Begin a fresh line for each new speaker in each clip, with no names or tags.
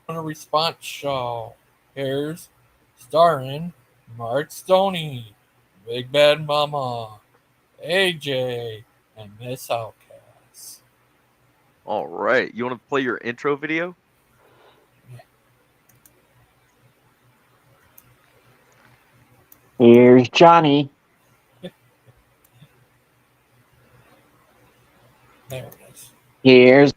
On a response show. Here's starring Mark Stoney, Big Bad Mama, AJ, and Miss Outcast.
All right. You want to play your intro video?
Here's Johnny.
There it is.
Here's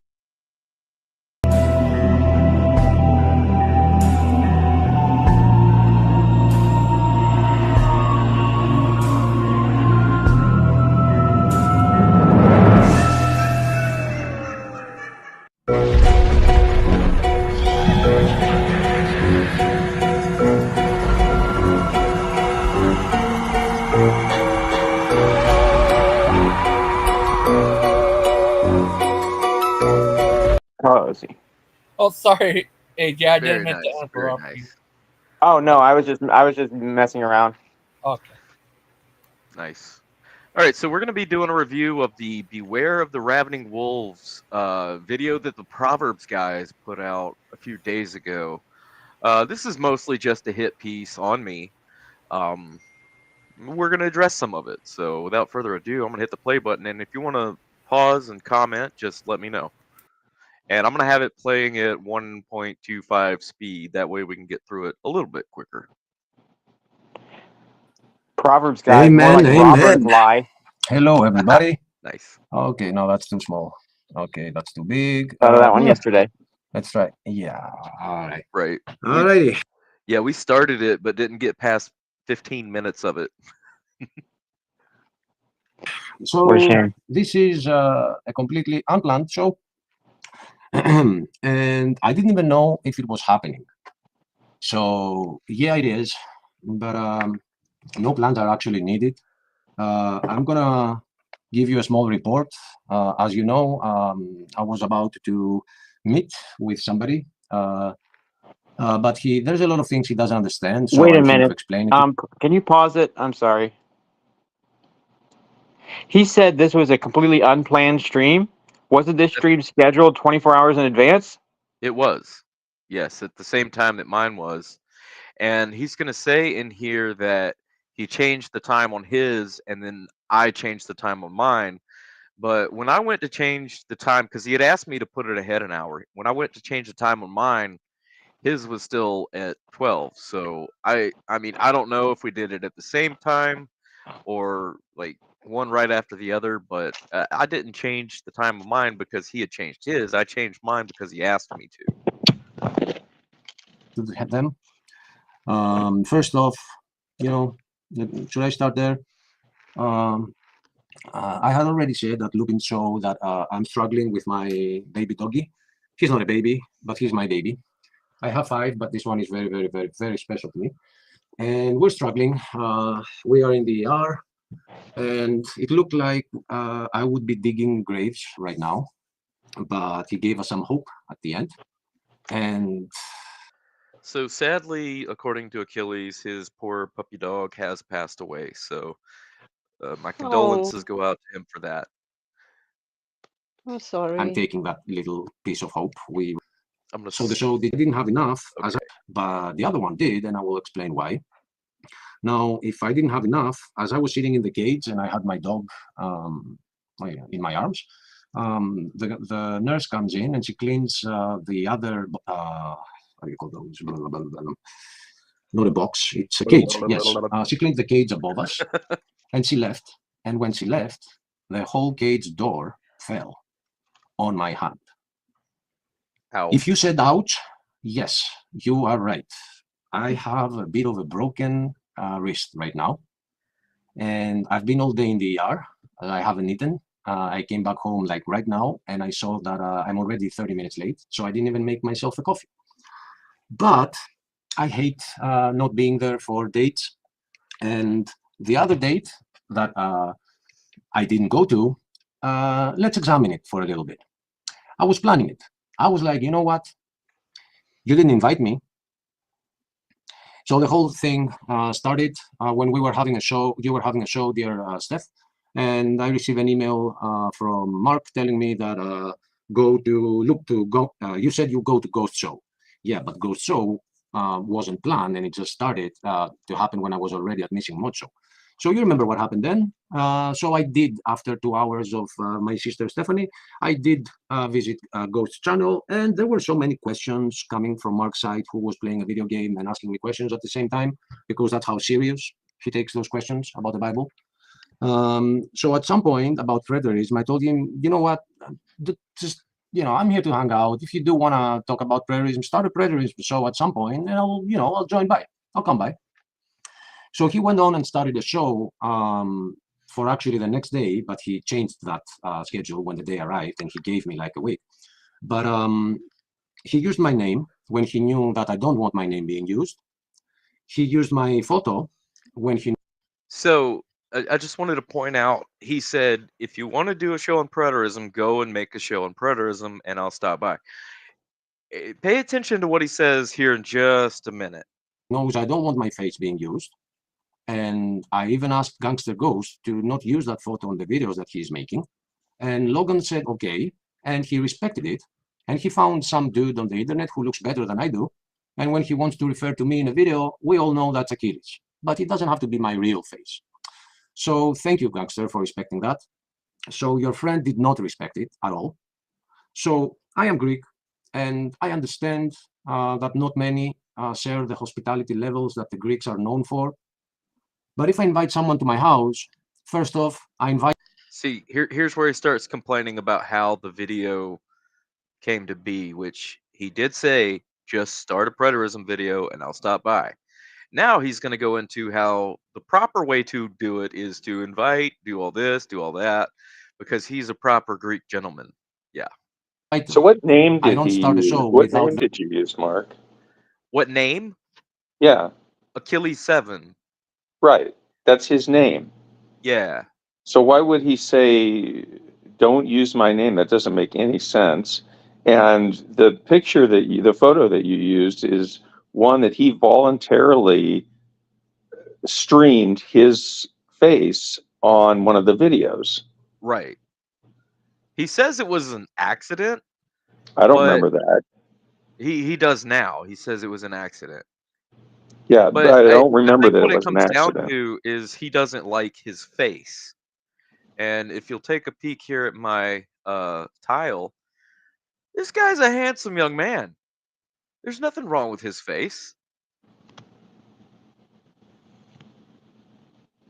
Cozy.
Oh, sorry, AJ. I didn't
Very
mean to
nice. Very
interrupt you.
nice.
Oh no, I was just messing around.
Okay.
Nice. All right, so we're going to be doing a review of the Beware of the Ravening Wolves video that the Proverbs guys put out a few days ago. This is mostly just a hit piece on me. We're going to address some of it. So without further ado, I'm going to hit the play button. And if you want to pause and comment, just let me know. And I'm going to have it playing at 1.25 speed. That way we can get through it a little bit quicker.
Proverbs guys,
Amen,
more like
amen.
Robert's lie.
Hello, everybody.
Nice.
Okay, no, that's too small. Okay, that's too big.
Thought of that one yesterday.
Let's try. Yeah, all right.
Right.
All righty.
Yeah, we started it, but didn't get past 15 minutes of it.
So
What a shame.
this is a completely unplanned show. And I didn't even know if it was happening. So yeah, it is. But no plans are actually needed. I'm gonna give you a small report. As you know, I was about to meet with somebody, but there's a lot of things he doesn't understand. So
Wait a
I'm here to
minute.
explain it.
Can you pause it? I'm sorry. He said this was a completely unplanned stream. Wasn't this stream scheduled 24 hours in advance?
It was. Yes, at the same time that mine was. And he's going to say in here that he changed the time on his and then I changed the time on mine. But when I went to change the time, because he had asked me to put it ahead an hour, when I went to change the time on mine, his was still at 12. So I mean, I don't know if we did it at the same time or like one right after the other, but I didn't change the time of mine because he had changed his. I changed mine because he asked me to.
To them. First off, should I start there? I had already said that Lupin show that I'm struggling with my baby doggy. He's not a baby, but he's my baby. I have 5, but this one is very, very, very, very special to me. And we're struggling. We are in the ER, and it looked like I would be digging graves right now, but he gave us some hope at the end. And
so sadly, according to Achilles, his poor puppy dog has passed away. So my condolences go out to him for that.
Oh, sorry.
I'm taking that little piece of hope. So the
s-
show didn't have enough,
Okay.
but the other one did, and I will explain why. Now, if I didn't have enough, as I was sitting in the cage and I had my dog in my arms, the nurse comes in and she cleans the other, how do you call those? Not a box, it's a cage, yes. She cleaned the cage above us, and she left. And when she left, the whole cage door fell on my hand.
Ow.
If you said ouch, yes, you are right. I have a bit of a broken wrist right now, and I've been all day in the ER. I haven't eaten. I came back home like right now, and I saw that I'm already 30 minutes late, so I didn't even make myself a coffee. But I hate not being there for dates. And the other date that I didn't go to, let's examine it for a little bit. I was planning it. I was like, you know what? You didn't invite me. So the whole thing started when we were having a show. You were having a show, dear Steph, and I received an email from Mark telling me that you said you go to Ghost show. Yeah, but Ghost Show wasn't planned, and it just started to happen when I was already at Missing Mocho. So you remember what happened then? So I did, after 2 hours of my sister Stephanie, I did visit Ghost's channel, and there were so many questions coming from Mark's side, who was playing a video game and asking me questions at the same time, because that's how serious he takes those questions about the Bible. So at some point about preterism, I told him, you know what, just, I'm here to hang out. If you do want to talk about preterism, start a preterism show at some point, and I'll join by. I'll come by. So he went on and started a show for actually the next day, but he changed that schedule when the day arrived, and he gave me like a week. But he used my name when he knew that I don't want my name being used. He used my photo when he.
So I just wanted to point out, he said, if you want to do a show on preterism, go and make a show on preterism, and I'll stop by. Pay attention to what he says here in just a minute.
Knows I don't want my face being used. And I even asked Gangster Ghost to not use that photo on the videos that he's making. And Logan said, okay. And he respected it. And he found some dude on the internet who looks better than I do. And when he wants to refer to me in a video, we all know that's Achilles. But it doesn't have to be my real face. So thank you, Gangster, for respecting that. So your friend did not respect it at all. So I am Greek, and I understand that not many share the hospitality levels that the Greeks are known for. But if I invite someone to my house, first off, I invite.
See, here's where he starts complaining about how the video came to be, which he did say, just start a preterism video and I'll stop by. Now he's going to go into how the proper way to do it is to invite, do all this, do all that, because he's a proper Greek gentleman. Yeah.
So what name
I
did
don't
he
start a
use?
show
What
without.
name did you use, Mark?
What name?
Yeah,
Achilles 7.
right. That's his name.
Yeah.
So why would he say, don't use my name? That doesn't make any sense. And the picture the photo that you used is one that he voluntarily streamed his face on one of the videos.
Right. He says it was an accident.
I don't
but
remember that.
He does now. He says it was an accident.
Yeah,
But
I don't remember
think
that
what
it
it
was an
comes down
accident.
to is he doesn't like his face. And if you'll take a peek here at my tile, this guy's a handsome young man. There's nothing wrong with his face.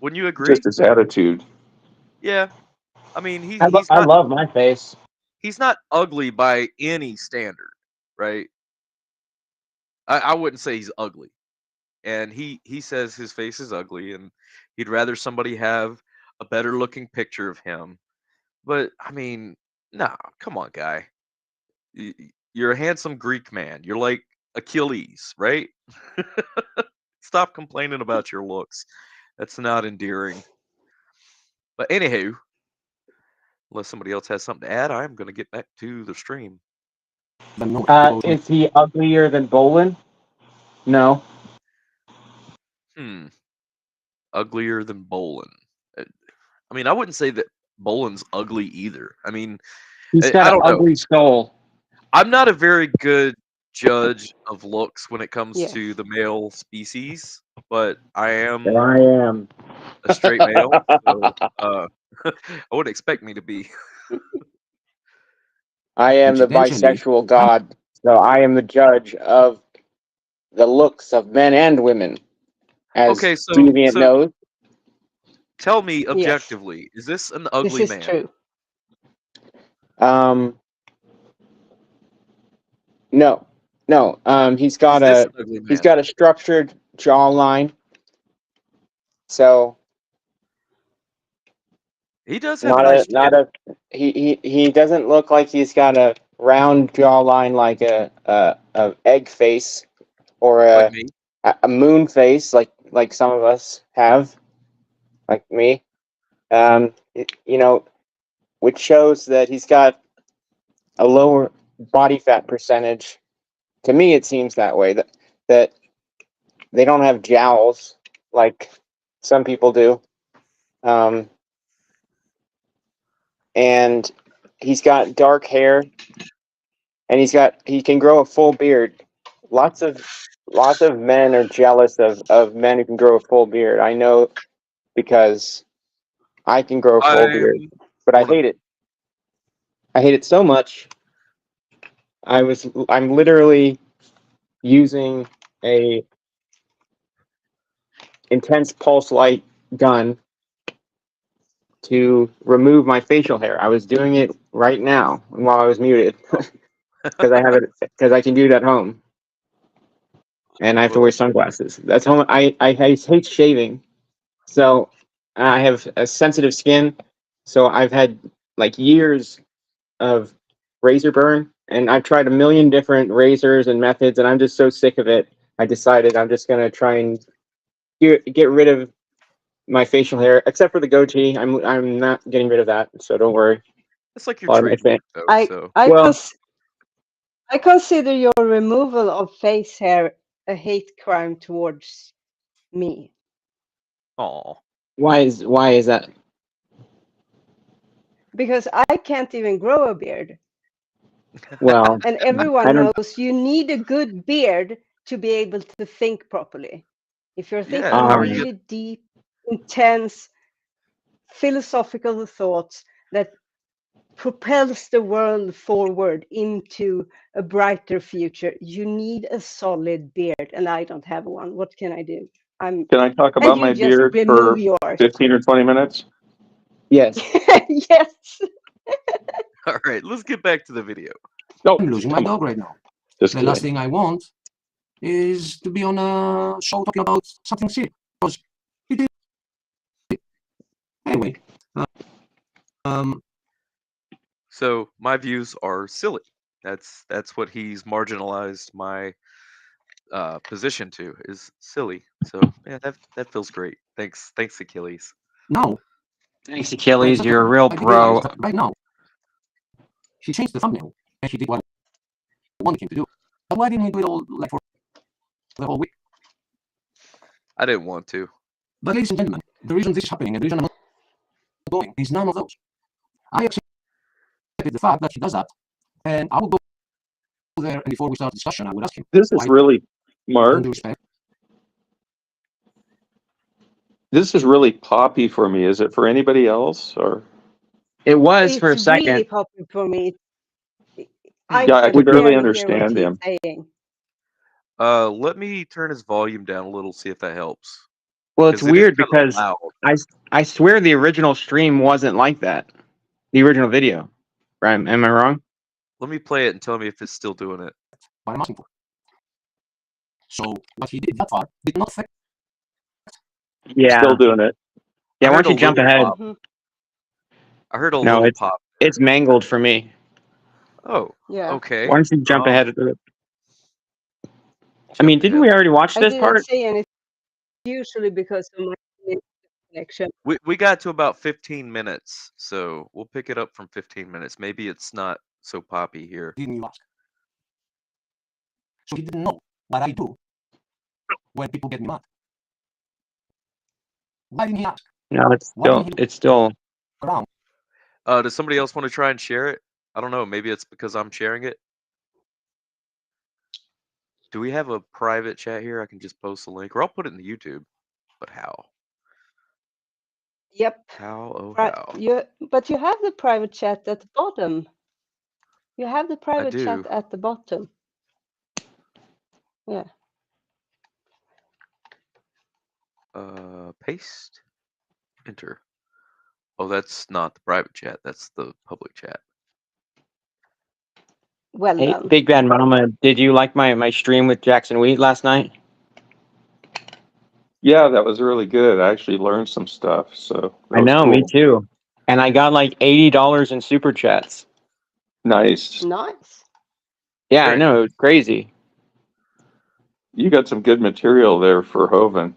Wouldn't you agree?
Just his attitude.
Yeah. I mean,
I love my face.
he's not ugly by any standard, right? I wouldn't say he's ugly. And he says his face is ugly and he'd rather somebody have a better looking picture of him. But I mean, nah, come on, guy. You're a handsome Greek man. You're like Achilles, right? Stop complaining about your looks. That's not endearing. But anywho, unless somebody else has something to add, I'm going to get back to the stream.
Is he uglier than Bolin? No.
Uglier than Bolin. I mean, I wouldn't say that Bolin's ugly either. I mean,
He's got an ugly soul.
I'm not a very good judge of looks when it comes
Yes.
to the male species, but I am
I am
a straight male, so I wouldn't expect me to be.
I am the
Incidentally,
bisexual god, so I am the judge of the looks of men and women. As
Okay, so
Deviant knows.
Tell me objectively, is this an ugly
This is
man?
true.
No. He's got
Is this an ugly
he's
man?
got a structured jawline. So
He does have a nice chin.
he doesn't look like he's got a round jawline like a egg face or
Like me.
a moon face like some of us have, like me. Which shows that he's got a lower body fat percentage. To me, it seems that way, that they don't have jowls like some people do. And he's got dark hair, and he can grow a full beard lots of men are jealous of men who can grow a full beard. I know because I can grow a full beard,
I'm
but I
one of
hate it. I hate it so much. I'm literally using a intense pulse light gun to remove my facial hair. I was doing it right now while I was muted because I can do it at home, and I have to wear sunglasses. That's home. I hate shaving, so I have a sensitive skin, so I've had like years of razor burn, and I've tried a million different razors and methods, and I'm just so sick of it. I decided I'm just gonna try and get rid of my facial hair, except for the goatee. I'm not getting rid of that, so don't worry.
It's like your
A lot of my
trademark, though.
I
So
I
Well,
I consider your removal of face hair a hate crime towards me
aw.
why is that?
because I can't even grow a beard.
Well,
And
I
everyone
don't.
knows you need a good beard to be able to think properly. If you're
Yeah,
thinking
how are you?
really deep, intense, philosophical thoughts that propels the world forward into a brighter future, you need a solid beard, and I don't have one. What can I do?
Can I talk
And
about
you
my
just
beard
remove
for
yours.
15 or 20 minutes?
Yes.
Yes.
All right, let's get back to the video.
No,
I'm losing my
come on.
dog right now.
Just
The last
kidding.
thing I want is to be on a show talking about something serious. Because it is. Anyway, um,
So my views are silly. That's what he's marginalized my position to is silly. So yeah, that feels great. Thanks, Achilles.
now,
Thanks,
for
Achilles. You're a
example,
real
I realized
bro.
that right now, he changed the thumbnail and he did what I wanted him to do. But why didn't he do it all like for the whole week?
I didn't want to.
But ladies and gentlemen, the reason this is happening and the reason I'm not going is none of those. I accepted the fact that he does that, and I will go there, and before we start the discussion, I will ask him,
This is
why
really, Mark,
don't you respect?
this is really poppy for me. Is it for anybody else? Or
It was for a
It's really
second.
popular for me. I
yeah, I
can
can barely
barely hear what
understand
he's
him.
saying.
Let me turn his volume down a little, see if that helps.
Well, it's
Because it is
weird
kind of
because
loud.
I swear the original stream wasn't like that. The original video. Right? Am I wrong?
Let me play it and tell me if it's still doing it.
What I'm asking for. So what he did that far did not affect.
Yeah.
Still doing it.
Yeah.
I
Why
heard
don't you
a
jump
little
ahead?
pop. I heard a
No,
little pop. there.
it's mangled for me.
Oh,
Yeah.
okay.
Why don't you jump ahead? I mean,
Jump
didn't
ahead.
we already watch
I
this
didn't
part?
say anything, usually because of my connection.
We got to about 15 minutes, so we'll pick it up from 15 minutes. Maybe it's not so poppy here.
Didn't you ask? So he didn't know what I do when people get me mad. Why didn't he ask?
No,
Why didn't he
it's still.
look around?
Does somebody else want to try and share it? I don't know. Maybe it's because I'm sharing it. Do we have a private chat here? I can just post the link, or I'll put it in the YouTube. But how?
Yep.
How? Oh,
Right.
how?
But you have the private chat at the bottom. You have the private chat
do.
at the bottom. Yeah.
Paste. Enter. Oh, that's not the private chat. That's the public chat.
Well
Hey,
done.
Big Bad Mama, did you like my stream with Jackson Wheat last night?
Yeah, that was really good. I actually learned some stuff. So that
I
was
know, me
cool.
too. And I got like $80 in super chats.
Nice.
Nice.
Yeah, I
Very
know, it was crazy.
You got some good material there for Hovind.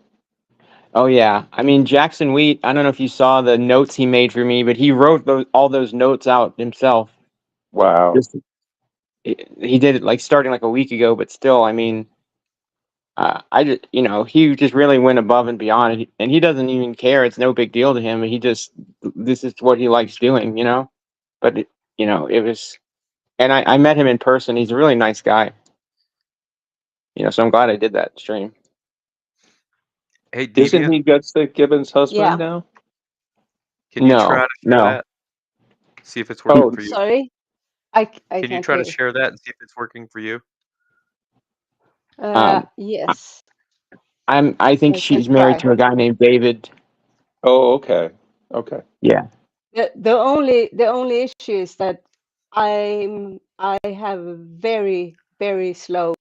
Oh yeah, I mean Jackson Wheat. I don't know if you saw the notes he made for me, but he wrote all those notes out himself.
Wow.
He did it like starting like a week ago, but still, I mean, I just he just really went above and beyond, and he doesn't even care. It's no big deal to him. This is what he likes doing, But it was, and I met him in person. He's a really nice guy. So I'm glad I did that stream.
Hey,
Isn't
Deviant,
he Guts Gibbons' husband
Yeah.
now?
can you
No,
try to share
no.
that? See if it's working
Oh,
for you.
Sorry, I
Can you
can't
try
hear
to
you.
share that and see if it's working for you?
I-
Yes,
I think
I can
she's married
try.
to a guy named David.
Oh, okay. Okay.
Yeah.
The only issue is that I have a very slow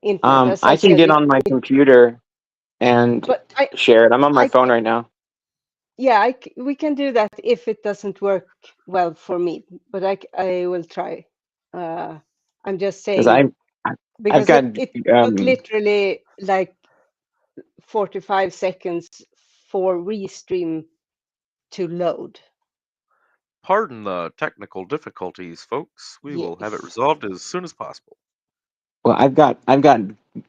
internet. As I
I can
said,
get on my computer and
but
share it. I'm on my
I
phone right now.
yeah, we can do that if it doesn't work well for me. But I will try. I'm just
Because
saying
I've
because
got
it took literally like 45 seconds for Restream to load.
Pardon the technical difficulties, folks. We will have it
Yes.
resolved as soon as possible.
well, I've got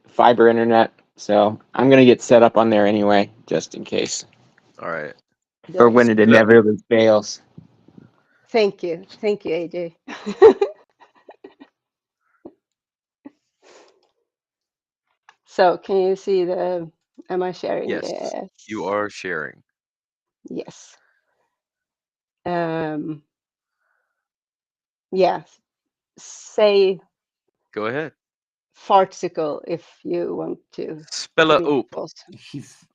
fiber internet, so I'm gonna get set up on there anyway, just in case,
All right.
for when it
That-
inevitably fails.
Thank you, AJ. So, can you see the? Am I sharing?
Yes,
Yes.
you are sharing.
Yes. Yeah. Say
Go ahead.
fartsicle if you want to.
Spell it
read
up.
those.
If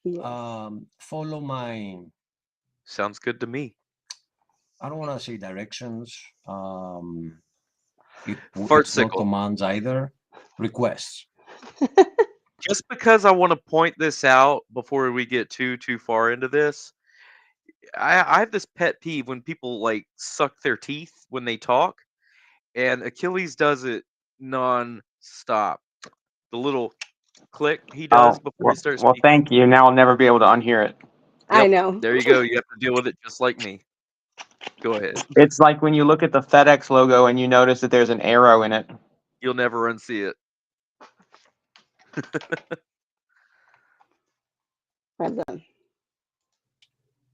follow my,
Sounds good to me.
I don't want to say directions. It's not
Fartsicle.
commands either. Requests.
Just because I want to point this out before we get too far into this, I have this pet peeve when people like suck their teeth when they talk, and Achilles does it non-stop. The little click he does before he starts
Well,
speaking.
thank you. Now I'll never be able to unhear it.
I
Yep,
know.
there you go. You have to deal with it just like me. Go ahead.
It's like when you look at the FedEx logo and you notice that there's an arrow in it.
You'll never unsee it.
Well done.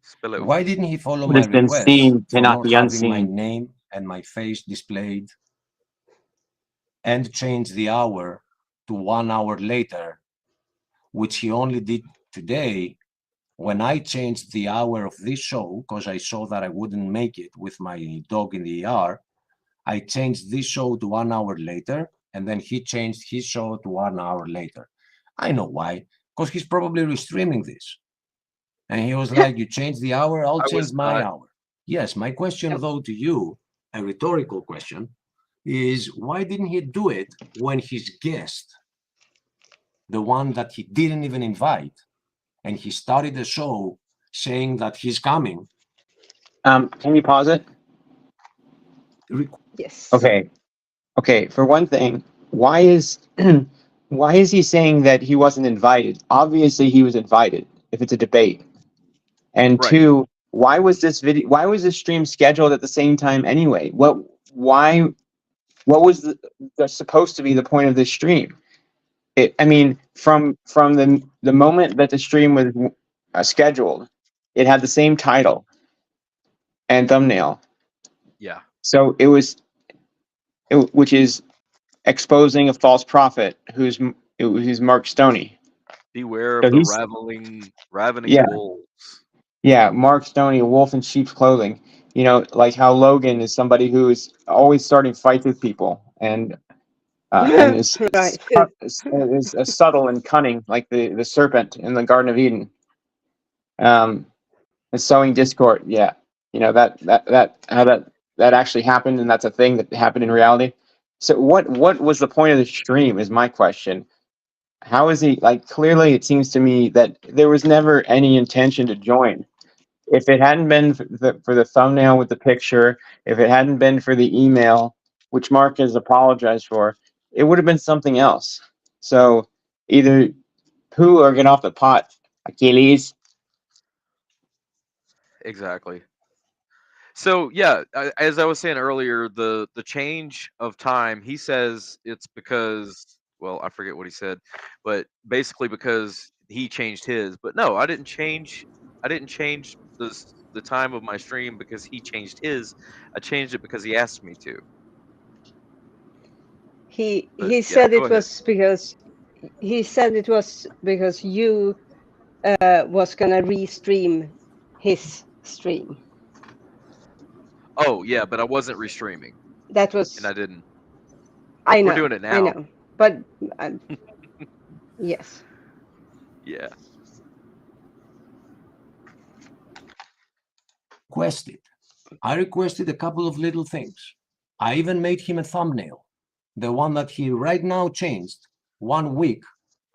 Spell it.
Why didn't he follow
What
my
has been
request
seen
for
cannot
not
be
having my
unseen.
name and my face displayed and change the hour to 1 hour later, which he only did today when I changed the hour of this show because I saw that I wouldn't make it with my dog in the ER. I changed this show to 1 hour later, and then he changed his show to 1 hour later. I know why, because he's probably restreaming this. And he was like, you change the hour, I'll
I
change
was
my
not.
hour. Yes, my question though to you, a rhetorical question, is why didn't he do it when his guest, the one that he didn't even invite, and he started the show saying that he's coming?
Can you pause it?
Yes.
Okay. For one thing, why is why is he saying that he wasn't invited? Obviously, he was invited. If it's a debate, and
Right.
two, why was this video? Why was this stream scheduled at the same time anyway? Why? What was supposed to be the point of this stream? I mean, from the moment that the stream was scheduled, it had the same title and thumbnail.
Yeah.
So which is exposing a false prophet who's Mark Stoney.
Beware
So
of the
he's
ravening
yeah
wolves.
Mark Stoney, a wolf in sheep's clothing. Like how Logan is somebody who is always starting fights with people and is
Right.
is subtle and cunning like the serpent in the Garden of Eden. And sowing discord. Yeah, that how that actually happened, and that's a thing that happened in reality. So what was the point of the stream? Is my question. How is he like? Clearly, it seems to me that there was never any intention to join. If it hadn't been for the thumbnail with the picture, if it hadn't been for the email, which Mark has apologized for, it would have been something else. So either poo or get off the pot, Achilles.
Exactly. So yeah, as I was saying earlier, the change of time, he says it's because, well, I forget what he said, but basically because he changed his. But no, I didn't change. I didn't change the time of my stream because he changed his. I changed it because he asked me to.
He
But,
he
yeah,
said
go
it
ahead.
was because you was gonna restream his stream.
Oh yeah, but I wasn't restreaming,
That
and
was
I didn't.
I
We're
know,
doing it
I
now.
know, but yes.
Yeah.
I requested a couple of little things. I even made him a thumbnail, the one that he right now changed 1 week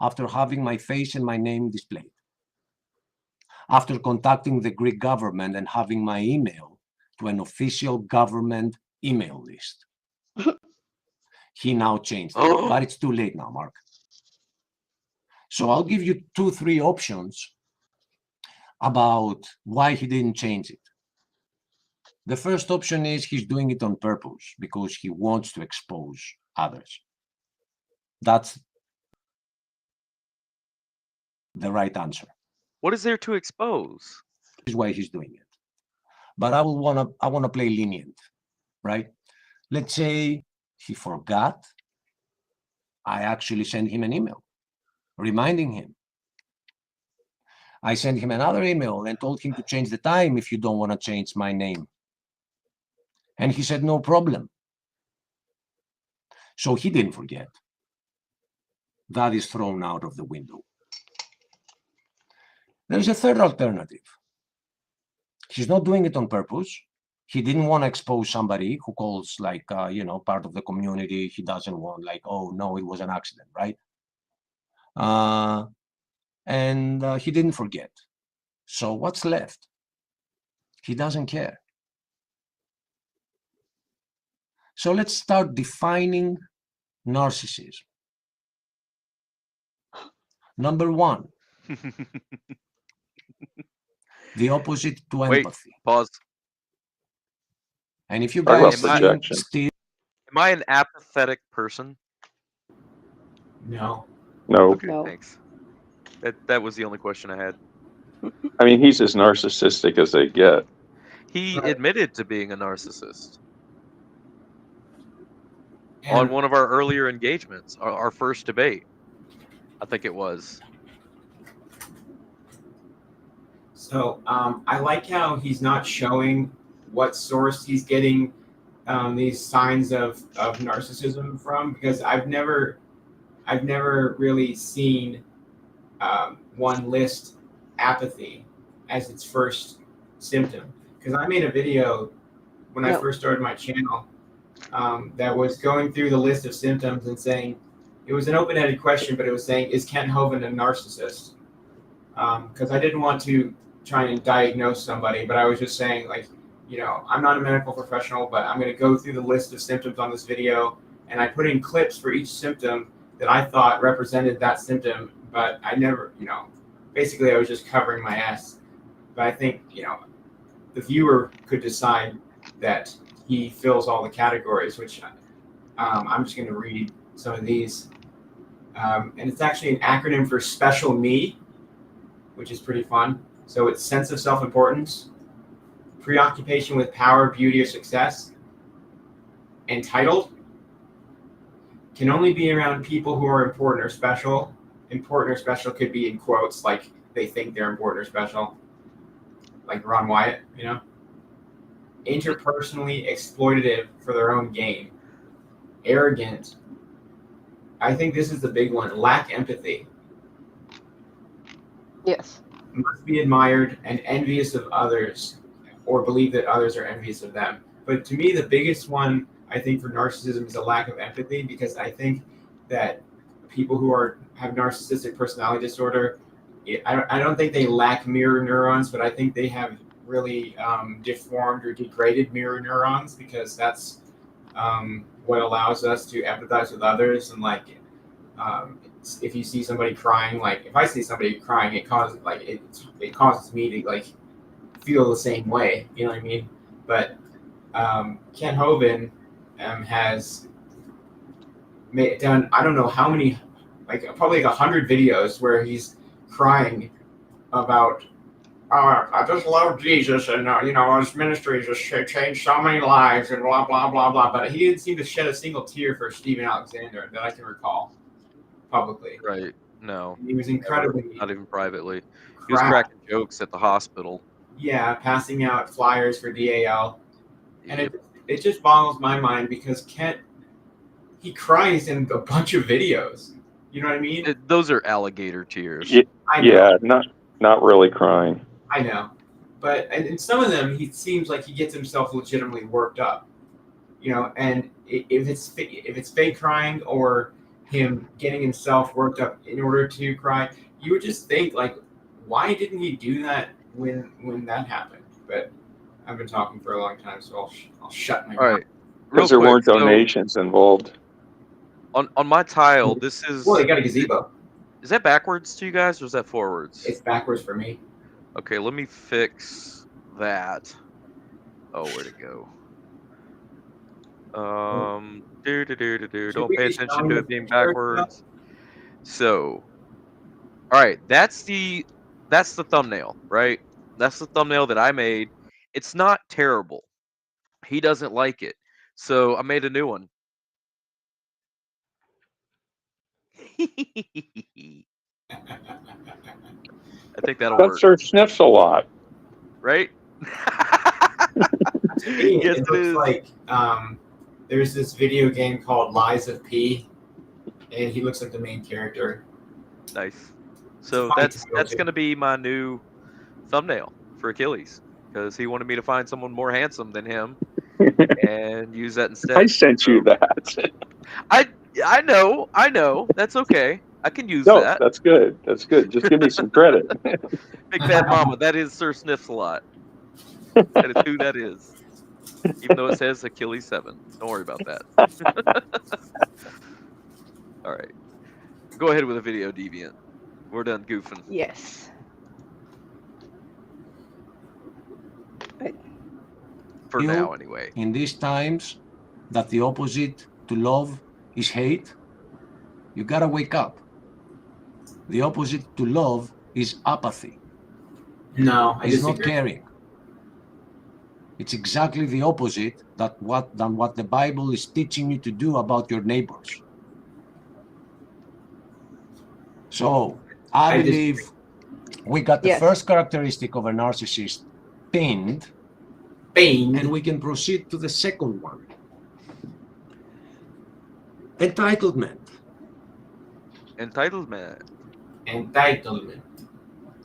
after having my face and my name displayed. After contacting the Greek government and having my email to an official government email list. He now changed it, but it's too late now, Mark. So I'll give you 2-3 options about why he didn't change it. The first option is he's doing it on purpose because he wants to expose others. That's the right answer.
What is there to expose?
This is why he's doing it. But I want to play lenient, right? Let's say he forgot. I actually sent him an email reminding him. I sent him another email and told him to change the time if you don't want to change my name. And he said, no problem. So he didn't forget. That is thrown out of the window. There's a third alternative. He's not doing it on purpose. He didn't want to expose somebody who calls like, part of the community. He doesn't want like, oh, no, it was an accident, right? And he didn't forget. So what's left? He doesn't care. So let's start defining narcissism. Number one, the opposite to
Wait,
empathy.
pause.
And if you
Talk about
guys
projection.
still
Am I an apathetic person?
No.
No,
Okay,
No.
thanks. That was the only question I had.
I mean, he's as narcissistic as they get.
He
Right.
admitted to being a narcissist
And
on one of our earlier engagements, our first debate. I think it was.
So I like how he's not showing what source he's getting these signs of narcissism from, because I've never really seen one list apathy as its first symptom. Because I made a video when I
No.
first started my channel that was going through the list of symptoms and saying, it was an open-ended question, but it was saying, is Kent Hovind a narcissist? Because I didn't want to try and diagnose somebody, but I was just saying, like, I'm not a medical professional, but I'm going to go through the list of symptoms on this video, and I put in clips for each symptom that I thought represented that symptom, but I never, basically I was just covering my ass. But I think, the viewer could decide that he fills all the categories, which I'm just going to read some of these. And it's actually an acronym for special me, which is pretty fun. So it's sense of self-importance, preoccupation with power, beauty, or success, entitled, can only be around people who are important or special. Important or special could be in quotes, like they think they're important or special, like Ron Wyatt, Interpersonally exploitative for their own gain. Arrogant. I think this is the big one. Lack empathy.
Yes.
Must be admired and envious of others, or believe that others are envious of them. But to me, the biggest one, I think, for narcissism is a lack of empathy, because I think that people who have narcissistic personality disorder, I don't think they lack mirror neurons, but I think they have really deformed or degraded mirror neurons, because that's what allows us to empathize with others. And like, if you see somebody crying, like if I see somebody crying, it causes me to like feel the same way. You know what I mean? But Kent Hovind has done, I don't know how many, like probably like 100 videos where he's crying about I just love Jesus, and his ministry just changed so many lives, and blah blah blah blah. But he didn't seem to shed a single tear for Stephen Alexander that I can recall publicly.
Right. No.
He was
Never.
incredibly
Not even privately. He was
crap.
cracking jokes at the hospital.
Yeah, passing out flyers for DAL, and
Yep.
it just boggles my mind because Kent, he cries in a bunch of videos. You know what I mean?
Those are alligator tears.
I know.
Yeah, not really crying.
I know, but in some of them, he seems like he gets himself legitimately worked up, And if it's fake crying or him getting himself worked up in order to cry, you would just think like, why didn't he do that when that happened? But I've been talking for a long time, so I'll shut my mouth.
All right.
Because there weren't donations involved.
On my tile, this is.
Well, they got a gazebo.
Is that backwards to you guys, or is that forwards?
It's backwards for me.
Okay, let me fix that. Oh, where'd it go? Don't pay attention to it being backwards. So, all right, that's the thumbnail, right? That's the thumbnail that I made. It's not terrible. He doesn't like it, so I made a new one. I think that'll work.
That sure sniffs a lot.
Right?
To me,
Yes,
it
it
looks
is.
like there's this video game called Lies of P, and he looks like the main character.
Nice. So
Funny
that's
title, too.
going to be my new thumbnail for Achilles, because he wanted me to find someone more handsome than him and use that instead.
I sent you that.
I know. That's okay. I can use
No,
that.
that's good. That's good. Just give me some credit.
Big Fat Mama. That is Sir Sniffs a Lot. That is who that is. Even though it says Achilles 7. Don't worry about that. All right. Go ahead with a video, Deviant. We're done goofing.
Yes.
For
You-
now, anyway.
In these times that the opposite to love is hate, you gotta wake up. The opposite to love is apathy.
No, I
It's not
disagree.
caring. It's exactly the opposite than what the Bible is teaching you to do about your neighbors. So I
I
believe we got the
Yes.
first characteristic of a narcissist pinned,
Bane.
and we can proceed to the second one. Entitlement.
Entitlement.
Entitlement.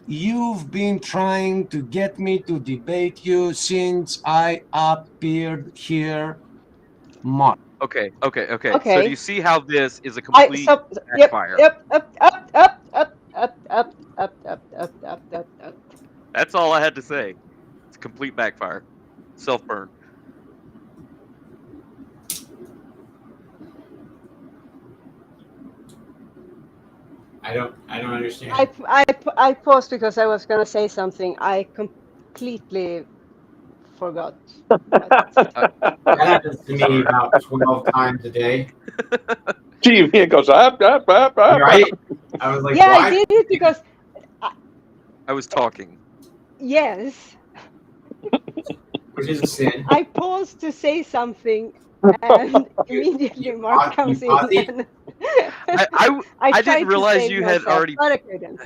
You've been trying to get me to debate you since I appeared here, Mark.
Okay. So
Okay.
do you see how this is a
Yep,
complete backfire?
up.
That's all I had to say. It's a complete backfire. Self-burn.
I don't understand.
I paused because I was gonna say something. I completely forgot.
That happens to me about 12 times a day.
TV, it goes up.
Right? I was like,
Yeah,
why?
I did it because
I was talking.
yes,
Which is a sin.
I paused to say something, and immediately Mark comes in.
Ozzy?
And
I
tried
didn't
to
realize
save
you had
myself,
already.
but I couldn't.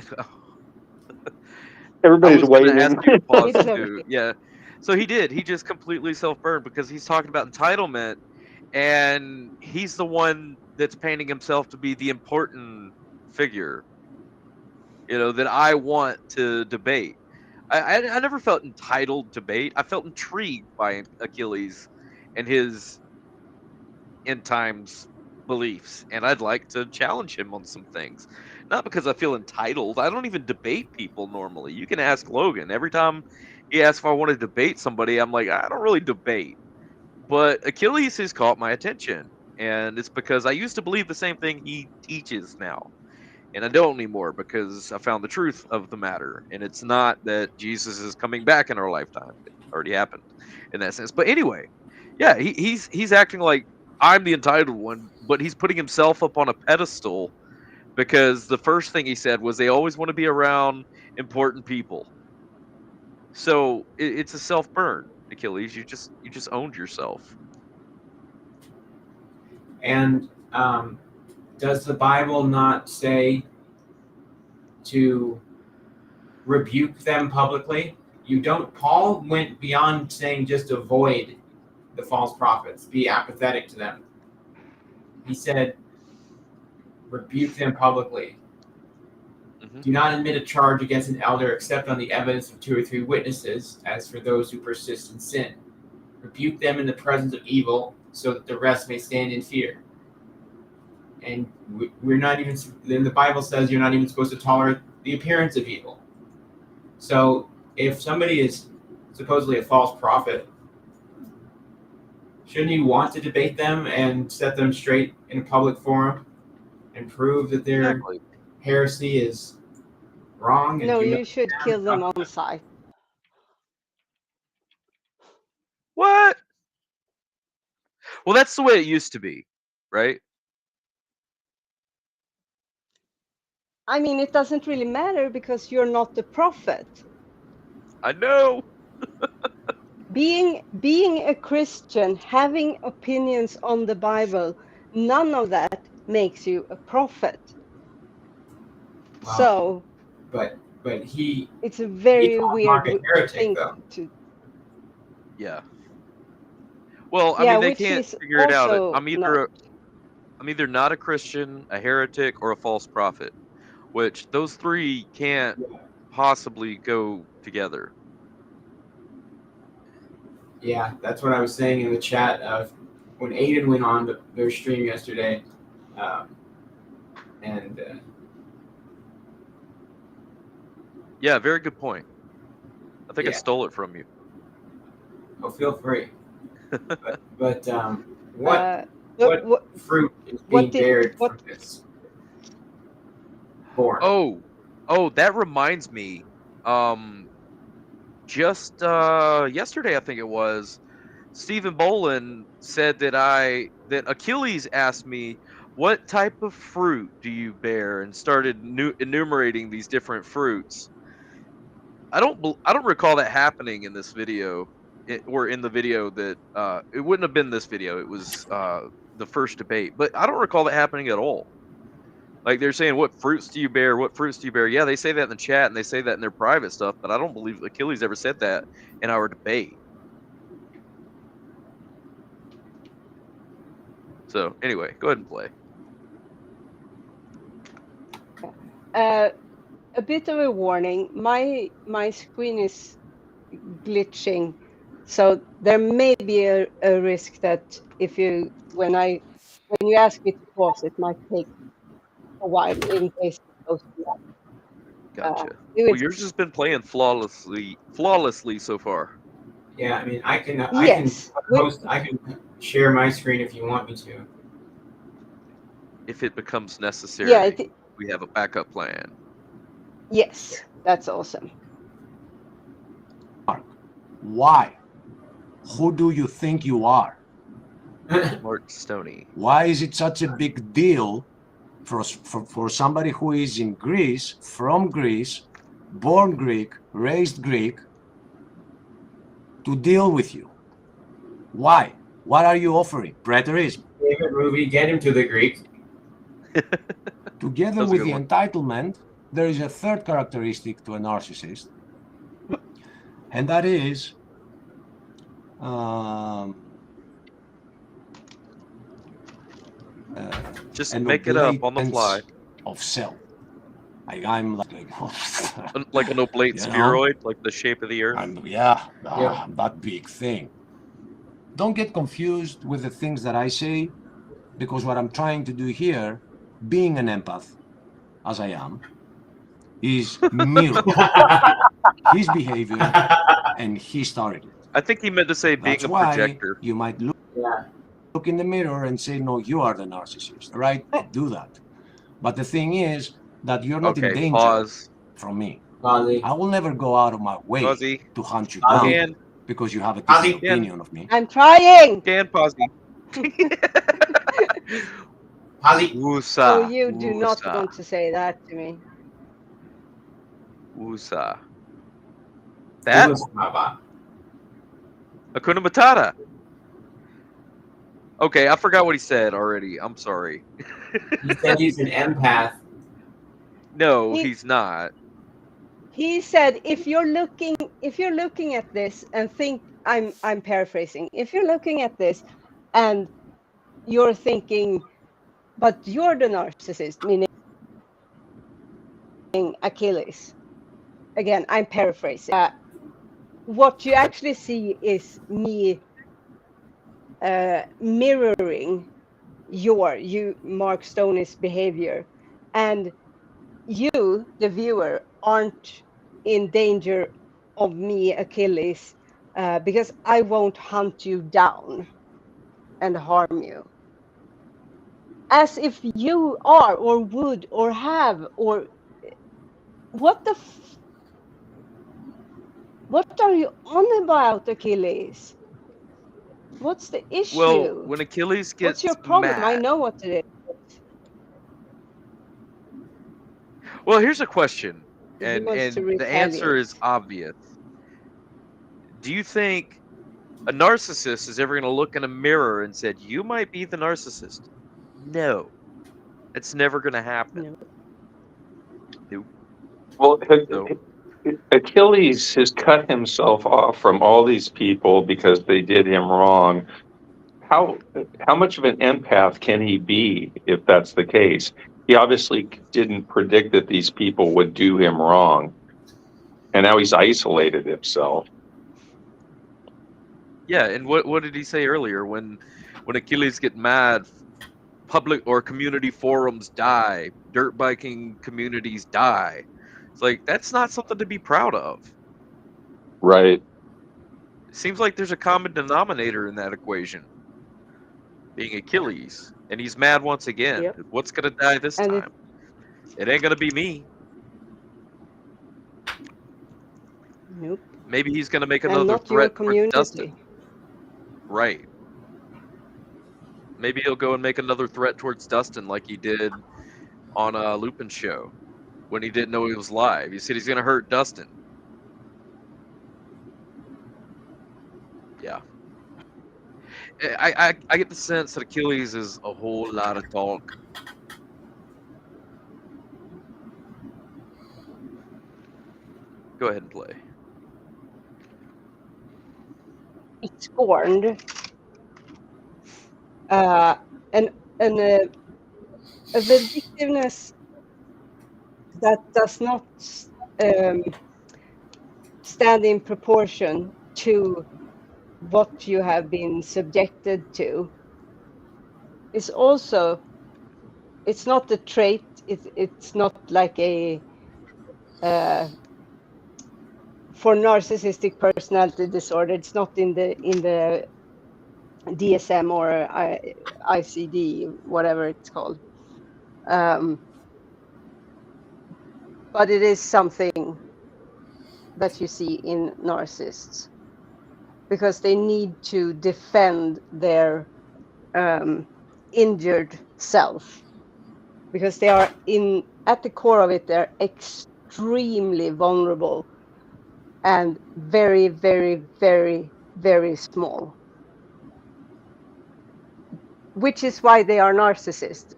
Everybody's
I was gonna
waiting.
ask you to pause
It's
too.
okay.
Yeah. So he did. He just completely self-burned because he's talking about entitlement, and he's the one that's painting himself to be the important figure. That I want to debate. I never felt entitled to debate. I felt intrigued by Achilles and his end times beliefs, and I'd like to challenge him on some things. Not because I feel entitled. I don't even debate people normally. You can ask Logan. Every time he asks if I want to debate somebody, I'm like, I don't really debate. But Achilles has caught my attention, and it's because I used to believe the same thing he teaches now. And I don't anymore because I found the truth of the matter. And it's not that Jesus is coming back in our lifetime. It already happened in that sense. But anyway, yeah, he's acting like I'm the entitled one, but he's putting himself up on a pedestal because the first thing he said was they always want to be around important people. So it's a self burn, Achilles. You just owned yourself.
And does the Bible not say to rebuke them publicly? You don't. Paul went beyond saying just avoid the false prophets, be apathetic to them. He said, rebuke them publicly.
Mm-hmm.
Do not admit a charge against an elder except on the evidence of 2 or 3 witnesses, as for those who persist in sin. Rebuke them in the presence of evil, so that the rest may stand in fear. And we're not even, then the Bible says you're not even supposed to tolerate the appearance of evil. So if somebody is supposedly a false prophet, shouldn't you want to debate them and set them straight in a public forum and prove that their
Exactly.
heresy is wrong? And
No,
humiliate
you should kill them on sight.
What? Well, that's the way it used to be, right?
I mean, it doesn't really matter because you're not the prophet.
I know.
Being a Christian, having opinions on the Bible, none of that makes you a prophet.
Wow.
So
But he
it's a very
called
weird
Mark a heretic,
thing
though.
to.
Yeah. Well, I
Yeah,
mean, they
which
can't
is
figure it out.
also
I'm either not a Christian, a heretic, or a false prophet, which those three can't possibly go together.
Yeah, that's what I was saying in the chat of when Aiden went on their stream yesterday, and
Yeah, very good point. I think I
Yeah.
stole it from you.
oh, feel free. but what
What
fruit is
what
being bared
what-
from this born?
Oh, that reminds me. Just yesterday, I think it was, Stephen Bolin said that Achilles asked me, what type of fruit do you bear, and started enumerating these different fruits. I don't recall that happening in this video, or in the video that it wouldn't have been this video. It was the first debate, but I don't recall that happening at all. Like, they're saying, what fruits do you bear? What fruits do you bear? Yeah, they say that in the chat and they say that in their private stuff, but I don't believe Achilles ever said that in our debate. So anyway, go ahead and play.
A bit of a warning. My screen is glitching, so there may be a risk that when you ask me to pause, it might take a while in case it goes black.
Gotcha.
it
Well,
was-
yours has been playing flawlessly so far.
Yeah, I mean, I can
Yes.
I can share my screen if you want me to.
If it becomes necessary,
Yeah,
we have a backup plan.
yes, that's awesome.
Why? Who do you think you are?
Mark Stoney.
Why is it such a big deal for somebody who is in Greece, from Greece, born Greek, raised Greek, to deal with you? Why? What are you offering? Preterism.
Favorite movie, get him to the Greek.
Together
That's a
with
good
the
one.
entitlement, there is a third characteristic to a narcissist, and that is
Just
an
make it up on the
oblateness
fly.
of self. I'm like
Like an oblate
You know?
spheroid, like the shape of the earth.
that big thing. Don't get confused with the things that I say, because what I'm trying to do here, being an empath, as I am, is mirror his behavior, and he started it.
I think he meant to say being
That's
a
why
projector.
you might
Yeah.
look in the mirror and say, no, you are the narcissist, right? I do that. But the thing is that you're not in
Okay,
danger
pause.
from me.
Ozzy.
I will never go out of my way
Pause.
to hunt you
Ozzy.
down
Dan,
because you have a
Ozzy.
different opinion of me.
I'm trying.
Dan, pause.
Ozzy.
Woosah.
So you do not
woosah,
want to say that to me.
woosah. That
Baba.
Hakuna Matata. Okay, I forgot what he said already. I'm sorry.
He said he's an empath.
No,
He-
he's not.
He said, if you're looking at this and think, I'm paraphrasing. If you're looking at this and you're thinking, but you're the narcissist, meaning Achilles. Again, I'm paraphrasing. What you actually see is me mirroring you, Mark Stoney's behavior, and you, the viewer, aren't in danger of me, Achilles, because I won't hunt you down and harm you. As if you are, or would, or have, or what the what are you on about, Achilles? What's the issue?
Well, when Achilles gets
What's your problem?
mad,
I know what it is.
well, here's a question,
He
and
wants to
the answer is
retaliate.
obvious. Do you think a narcissist is ever going to look in a mirror and said, "You might be the narcissist"? No, it's never going to happen.
No.
Nope.
Well,
So,
Achilles has cut himself off from all these people because they did him wrong. How much of an empath can he be if that's the case? He obviously didn't predict that these people would do him wrong, and now he's isolated himself.
yeah, and what did he say earlier? When Achilles get mad, public or community forums die, dirt biking communities die. It's like that's not something to be proud of.
Right.
It seems like there's a common denominator in that equation, being Achilles, and he's mad once again.
Yep.
What's gonna die this
And
time? It ain't gonna be me.
Nope.
Maybe he's gonna make
And
another
not your
threat towards Dustin.
community.
Right. Maybe he'll go and make another threat towards Dustin like he did on Lupin's show when he didn't know he was live. He said he's gonna hurt Dustin. Yeah. I get the sense that Achilles is a whole lot of talk. Go ahead and play.
Scorned. And a vindictiveness that does not stand in proportion to what you have been subjected to is also, it's not a trait, it's not like a for narcissistic personality disorder, it's not in the DSM or ICD, whatever it's called, but it is something that you see in narcissists because they need to defend their injured self, because they are at the core of it, they're extremely vulnerable and very, very, very, very small, which is why they are narcissists.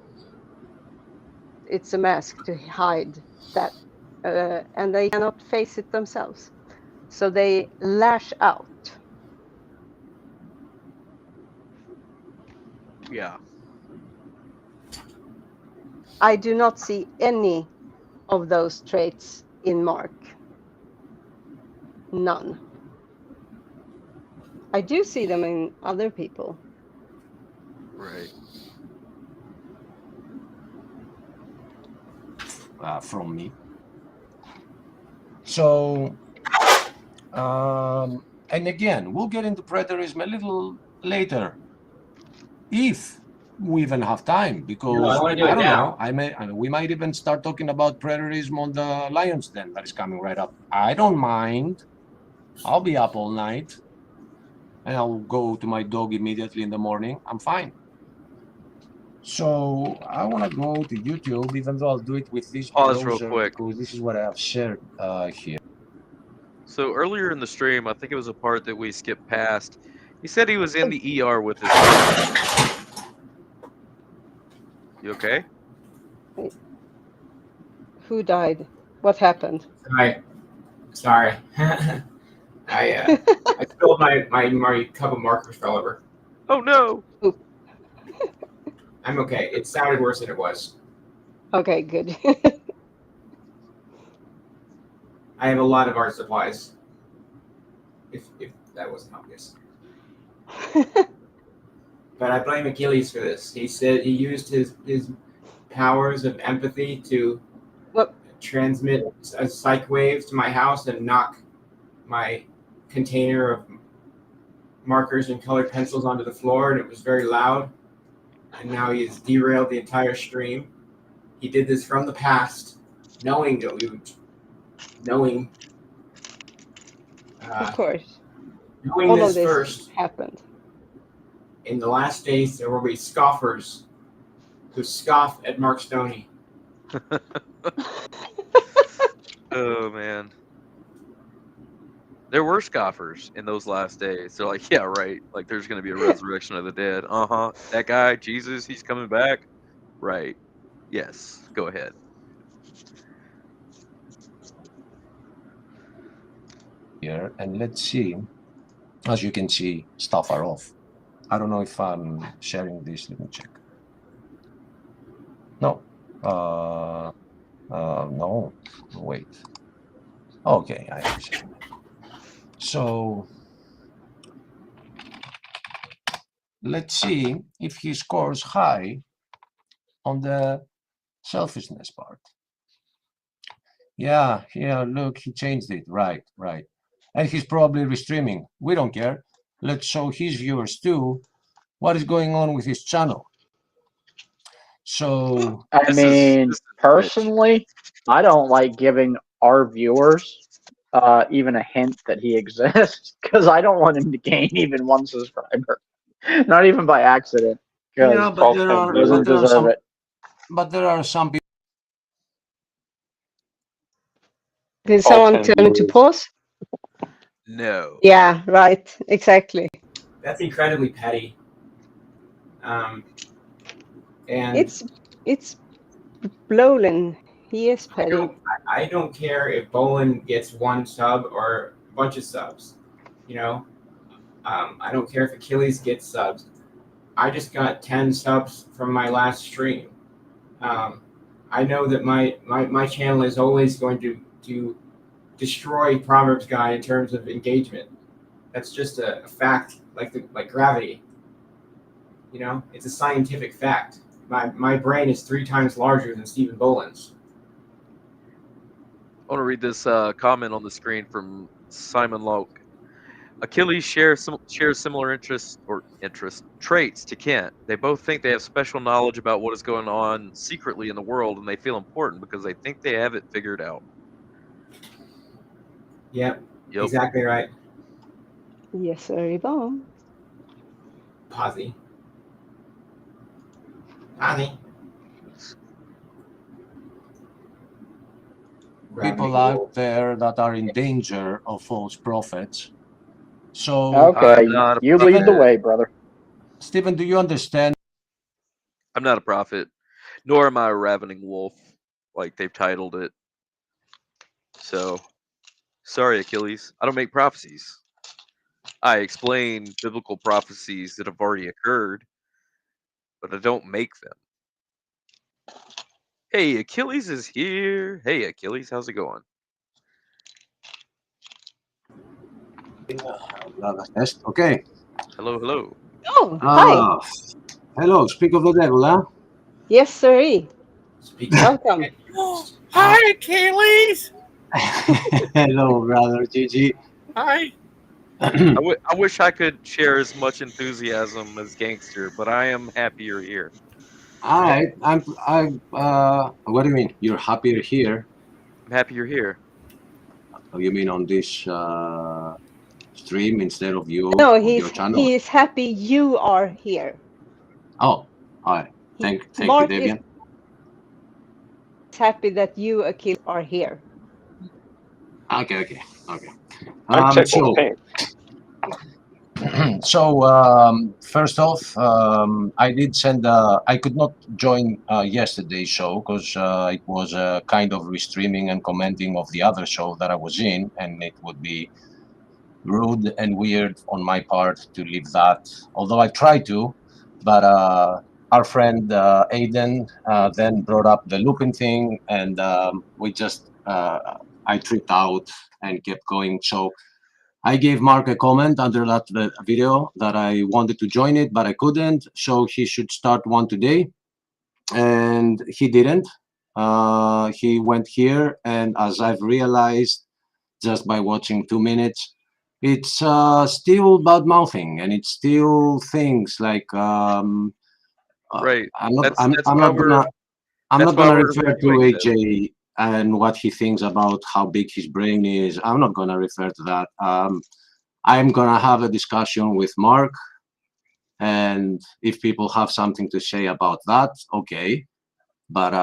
It's a mask to hide that, and they cannot face it themselves, so they lash out.
Yeah.
I do not see any of those traits in Mark. None. I do see them in other people.
Right.
From me. So, and again, we'll get into preterism a little later, if we even have time, because
No, I wanna do it
don't
now.
know. We might even start talking about preterism on the Lions Den that is coming right up. I don't mind. I'll be up all night, and I'll go to my dog immediately in the morning. I'm fine. So I want to go to YouTube, even though I'll do it with this
Pause real
browser,
quick.
because this is what I have shared here.
So earlier in the stream, I think it was a part that we skipped past. He said he was in the ER with his son. You okay?
Who died? What happened?
Sorry. I spilled my cup of markers fell over.
Oh no!
I'm okay. It sounded worse than it was.
Okay, good.
I have a lot of art supplies. If that wasn't obvious. But I blame Achilles for this. He said he used his powers of empathy to transmit a psych wave to my house and knock my container of markers and colored pencils onto the floor, and it was very loud. And now he has derailed the entire stream. He did this from the past, knowing that we would,
Of course.
knowing
All
this
of this
first.
happened.
In the last days, there will be scoffers who scoff at Mark Stoney.
Oh man. There were scoffers in those last days. They're like, yeah, right. Like, there's going to be a resurrection of the dead. That guy, Jesus, he's coming back. Right. Yes. Go ahead.
Here, and let's see. As you can see, stuff are off. I don't know if I'm sharing this. Let me check. No. No. Wait. Okay, I am sharing. So let's see if he scores high on the selfishness part. Yeah, look, he changed it. Right. And he's probably restreaming. We don't care. Let's show his viewers too what is going on with his channel. So
I mean, personally, I don't like giving our viewers even a hint that he exists, because I don't want him to gain even one subscriber, not even by accident, because
yeah, but
he doesn't deserve it.
But there are some people.
Did someone tell me to pause?
No.
Yeah, right. Exactly.
That's incredibly petty. And
it's Blolin. He is petty.
I don't care if Bolin gets one sub or a bunch of subs. You know, I don't care if Achilles gets subs. I just got 10 subs from my last stream. I know that my channel is always going to destroy Proverbs Guy in terms of engagement. That's just a fact, like gravity. You know, it's a scientific fact. My brain is 3 times larger than Stephen Bolin's.
I want to read this comment on the screen from Simon Loke. Achilles shares similar interest traits to Kent. They both think they have special knowledge about what is going on secretly in the world, and they feel important because they think they have it figured out.
Yep. Exactly right.
Yes, sir, bomb.
Posy.
People out there that are in danger of false prophets. So
okay, you lead the way, brother.
Stephen, do you understand?
I'm not a prophet, nor am I a ravening wolf, like they've titled it. So, sorry, Achilles. I don't make prophecies. I explain biblical prophecies that have already occurred, but I don't make them. Hey, Achilles is here. Hey, Achilles, how's it going?
Okay.
Hello.
Oh, hi.
Hello, speak of the devil, huh?
Yes, sir. Welcome.
Hi, Achilles.
Hello, brother Gigi.
Hi.
I wish I could share as much enthusiasm as Gangster, but I am happy you're here.
What do you mean? You're happier here?
I'm happy you're here.
Oh, you mean on this stream instead of you?
No,
on your channel?
he is happy you are here.
Oh, all right. Thank you, Debian.
He's happy that you, Achilles, are here.
Okay.
I'm tickled
So,
pink.
first off, I did send. I could not join yesterday's show because it was kind of restreaming and commenting of the other show that I was in, and it would be rude and weird on my part to leave that. Although I tried to, but our friend Aiden then brought up the looping thing, and we just I tripped out and kept going. So I gave Mark a comment under that video that I wanted to join it, but I couldn't. So he should start one today, and he didn't. He went here, and as I've realized just by watching 2 minutes, it's still bad mouthing, and it's still things like
Right.
I'm not
That's
I'm
why
not gonna I'm
that's
not
why
gonna
we're
refer to
reviewing this.
AJ and what he thinks about how big his brain is. I'm not gonna refer to that. I'm gonna have a discussion with Mark, and if people have something to say about that, okay. But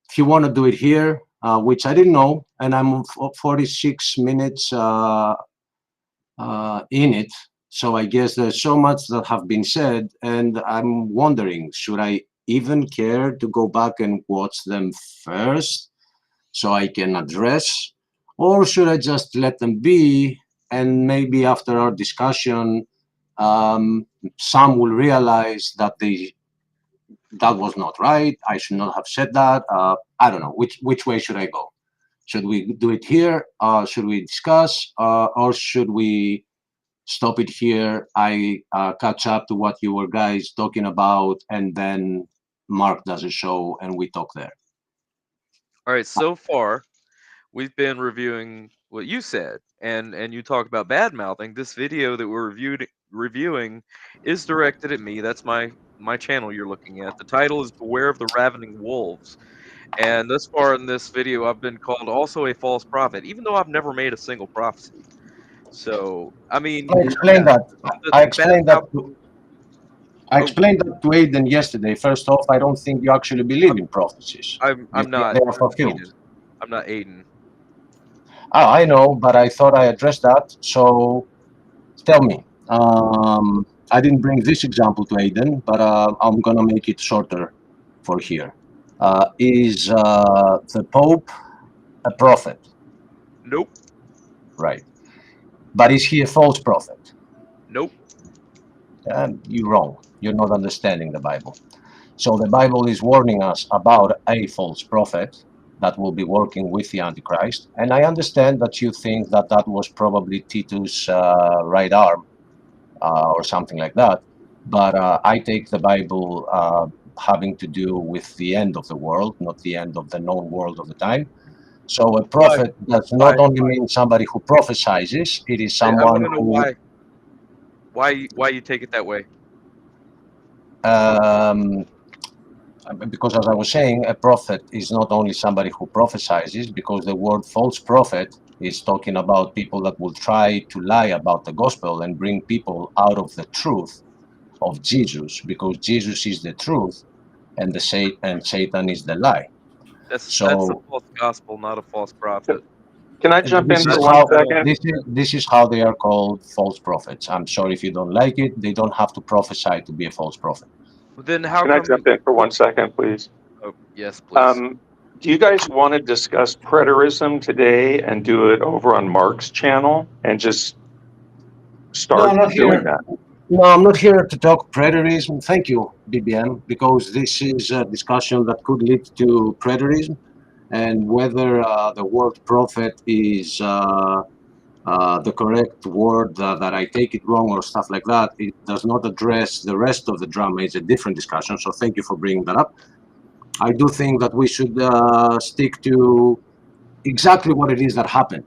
if you want to do it here, which I didn't know, and I'm 46 minutes in it, so I guess there's so much that have been said, and I'm wondering, should I even care to go back and watch them first so I can address, or should I just let them be, and maybe after our discussion, some will realize that that was not right. I should not have said that. I don't know which way should I go. Should we do it here? Should we discuss, or should we stop it here? I catch up to what you were guys talking about, and then Mark does a show and we talk there.
All right, so far we've been reviewing what you said, and you talked about bad mouthing. This video that we're reviewing is directed at me. That's my channel you're looking at. The title is Beware of the Ravening Wolves. And thus far in this video, I've been called also a false prophet, even though I've never made a single prophecy. So, I mean,
I explained that. I
the bad
explained that.
mouth.
I
Oh,
explained that to Aiden yesterday. First off, I don't think you actually believe in prophecies. You
I'm
think
not
they are fulfilled.
Aiden. I'm not Aiden.
I know, but I thought I addressed that. So tell me. I didn't bring this example to Aiden, but I'm gonna make it shorter for here. Is the Pope a prophet?
Nope.
Right. But is he a false prophet?
Nope.
You're wrong. You're not understanding the Bible. So the Bible is warning us about a false prophet that will be working with the Antichrist. And I understand that you think that that was probably Titus' right arm or something like that. But I take the Bible having to do with the end of the world, not the end of the known world of the time. So a
Why?
prophet does
Why?
not only mean somebody who prophesizes, it is
I want
someone
to know
who
why you take it that way.
um, because as I was saying, a prophet is not only somebody who prophesizes, because the word false prophet is talking about people that will try to lie about the gospel and bring people out of the truth of Jesus, because Jesus is the truth and Satan is the lie.
That's a
So
false gospel, not a false prophet.
Can I jump in
this
for
is
Not
one
how
at all.
second?
this is how they are called false prophets. I'm sorry if you don't like it. They don't have to prophesy to be a false prophet.
Then how
Can I
come?
jump in for 1 second, please?
Oh, yes, please.
Do you guys want to discuss preterism today and do it over on Mark's channel and just
No,
start
I'm not
doing
here.
that?
No, I'm not here to talk preterism. Thank you, BBM, because this is a discussion that could lead to preterism, and whether the word prophet is the correct word, that I take it wrong or stuff like that. It does not address the rest of the drama. It's a different discussion. So thank you for bringing that up. I do think that we should stick to exactly what it is that happened.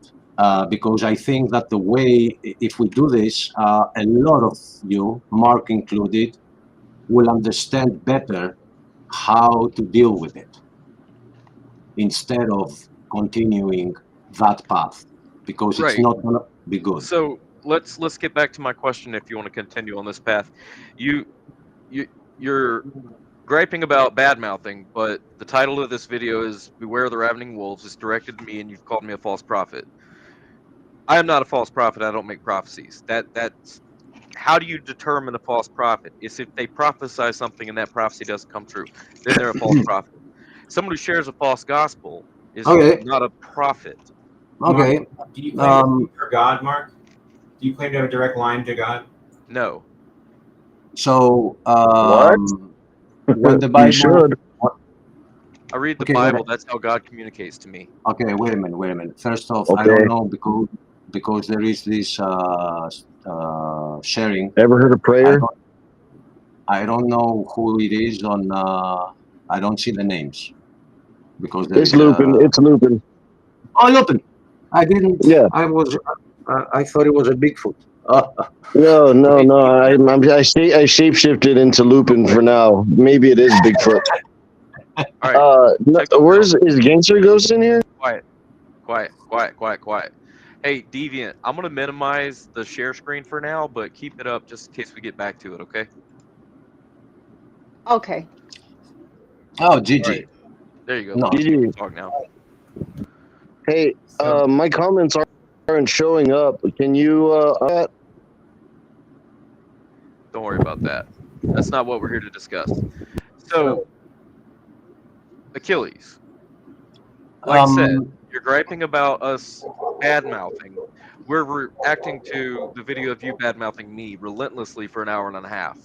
Because I think that the way, if we do this, a lot of you, Mark included, will understand better how to deal with it instead of continuing that path, because it's
Right.
not going to be good.
So let's get back to my question. If you want to continue on this path, you you you're griping about bad mouthing, but the title of this video is "Beware the Ravening Wolves." It's directed to me, and you've called me a false prophet. I am not a false prophet. I don't make prophecies. That's how do you determine a false prophet? It's if they prophesy something and that prophecy doesn't come true, then they're a false prophet. Someone who shares a false gospel is
Okay.
not a prophet.
Okay.
Do you claim to
Um,
speak for God, Mark? Do you claim to have a direct line to God?
No.
so
What?
when the
You
Bible,
should.
I read the
Okay,
Bible. That's how God communicates to me.
okay, wait a minute. First off, I
Okay.
don't know because there is this sharing.
Ever heard of prayer?
I don't know who it is on. I don't see the names because there
It's
is
Lupin. It's Lupin.
Oh, Lupin. I didn't.
Yeah.
I thought it was a Bigfoot.
No.
Hey,
I shapeshifted into Lupin for now. Maybe it is Bigfoot.
all right. Check this out.
Is Gangster Ghost in here?
Quiet. Hey, Deviant, I'm gonna minimize the share screen for now, but keep it up just in case we get back to it. Okay.
Okay.
Oh, Gigi.
All right. There you go.
No.
You can talk now.
Hey,
So-
my comments aren't showing up. Can you
Don't worry about that. That's not what we're here to discuss. So, Achilles, like I said, you're griping about us bad mouthing. We're reacting to the video of you bad mouthing me relentlessly for an hour and a half.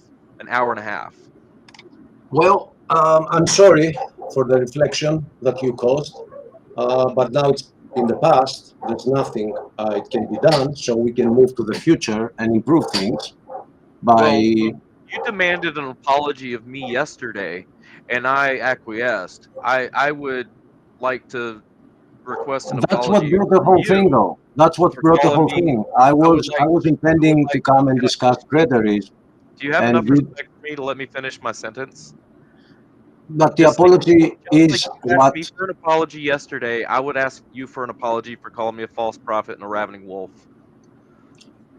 Well, I'm sorry for the reflection that you caused, but now it's in the past. There's nothing it can be done, so we can move to the future and improve things by.
Well, you demanded an apology of me yesterday, and I acquiesced. I would like to request an
That's what
apology.
brought the whole
from
thing,
you
though. That's what
for
brought the
calling
whole
me.
thing. I was
like-
intending to come and
can I-
discuss preterism,
Do you have
and
enough
you-
respect for me to let me finish my sentence?
but the
Just like-
apology is
Just like you
what.
asked me for an apology yesterday, I would ask you for an apology for calling me a false prophet and a ravening wolf.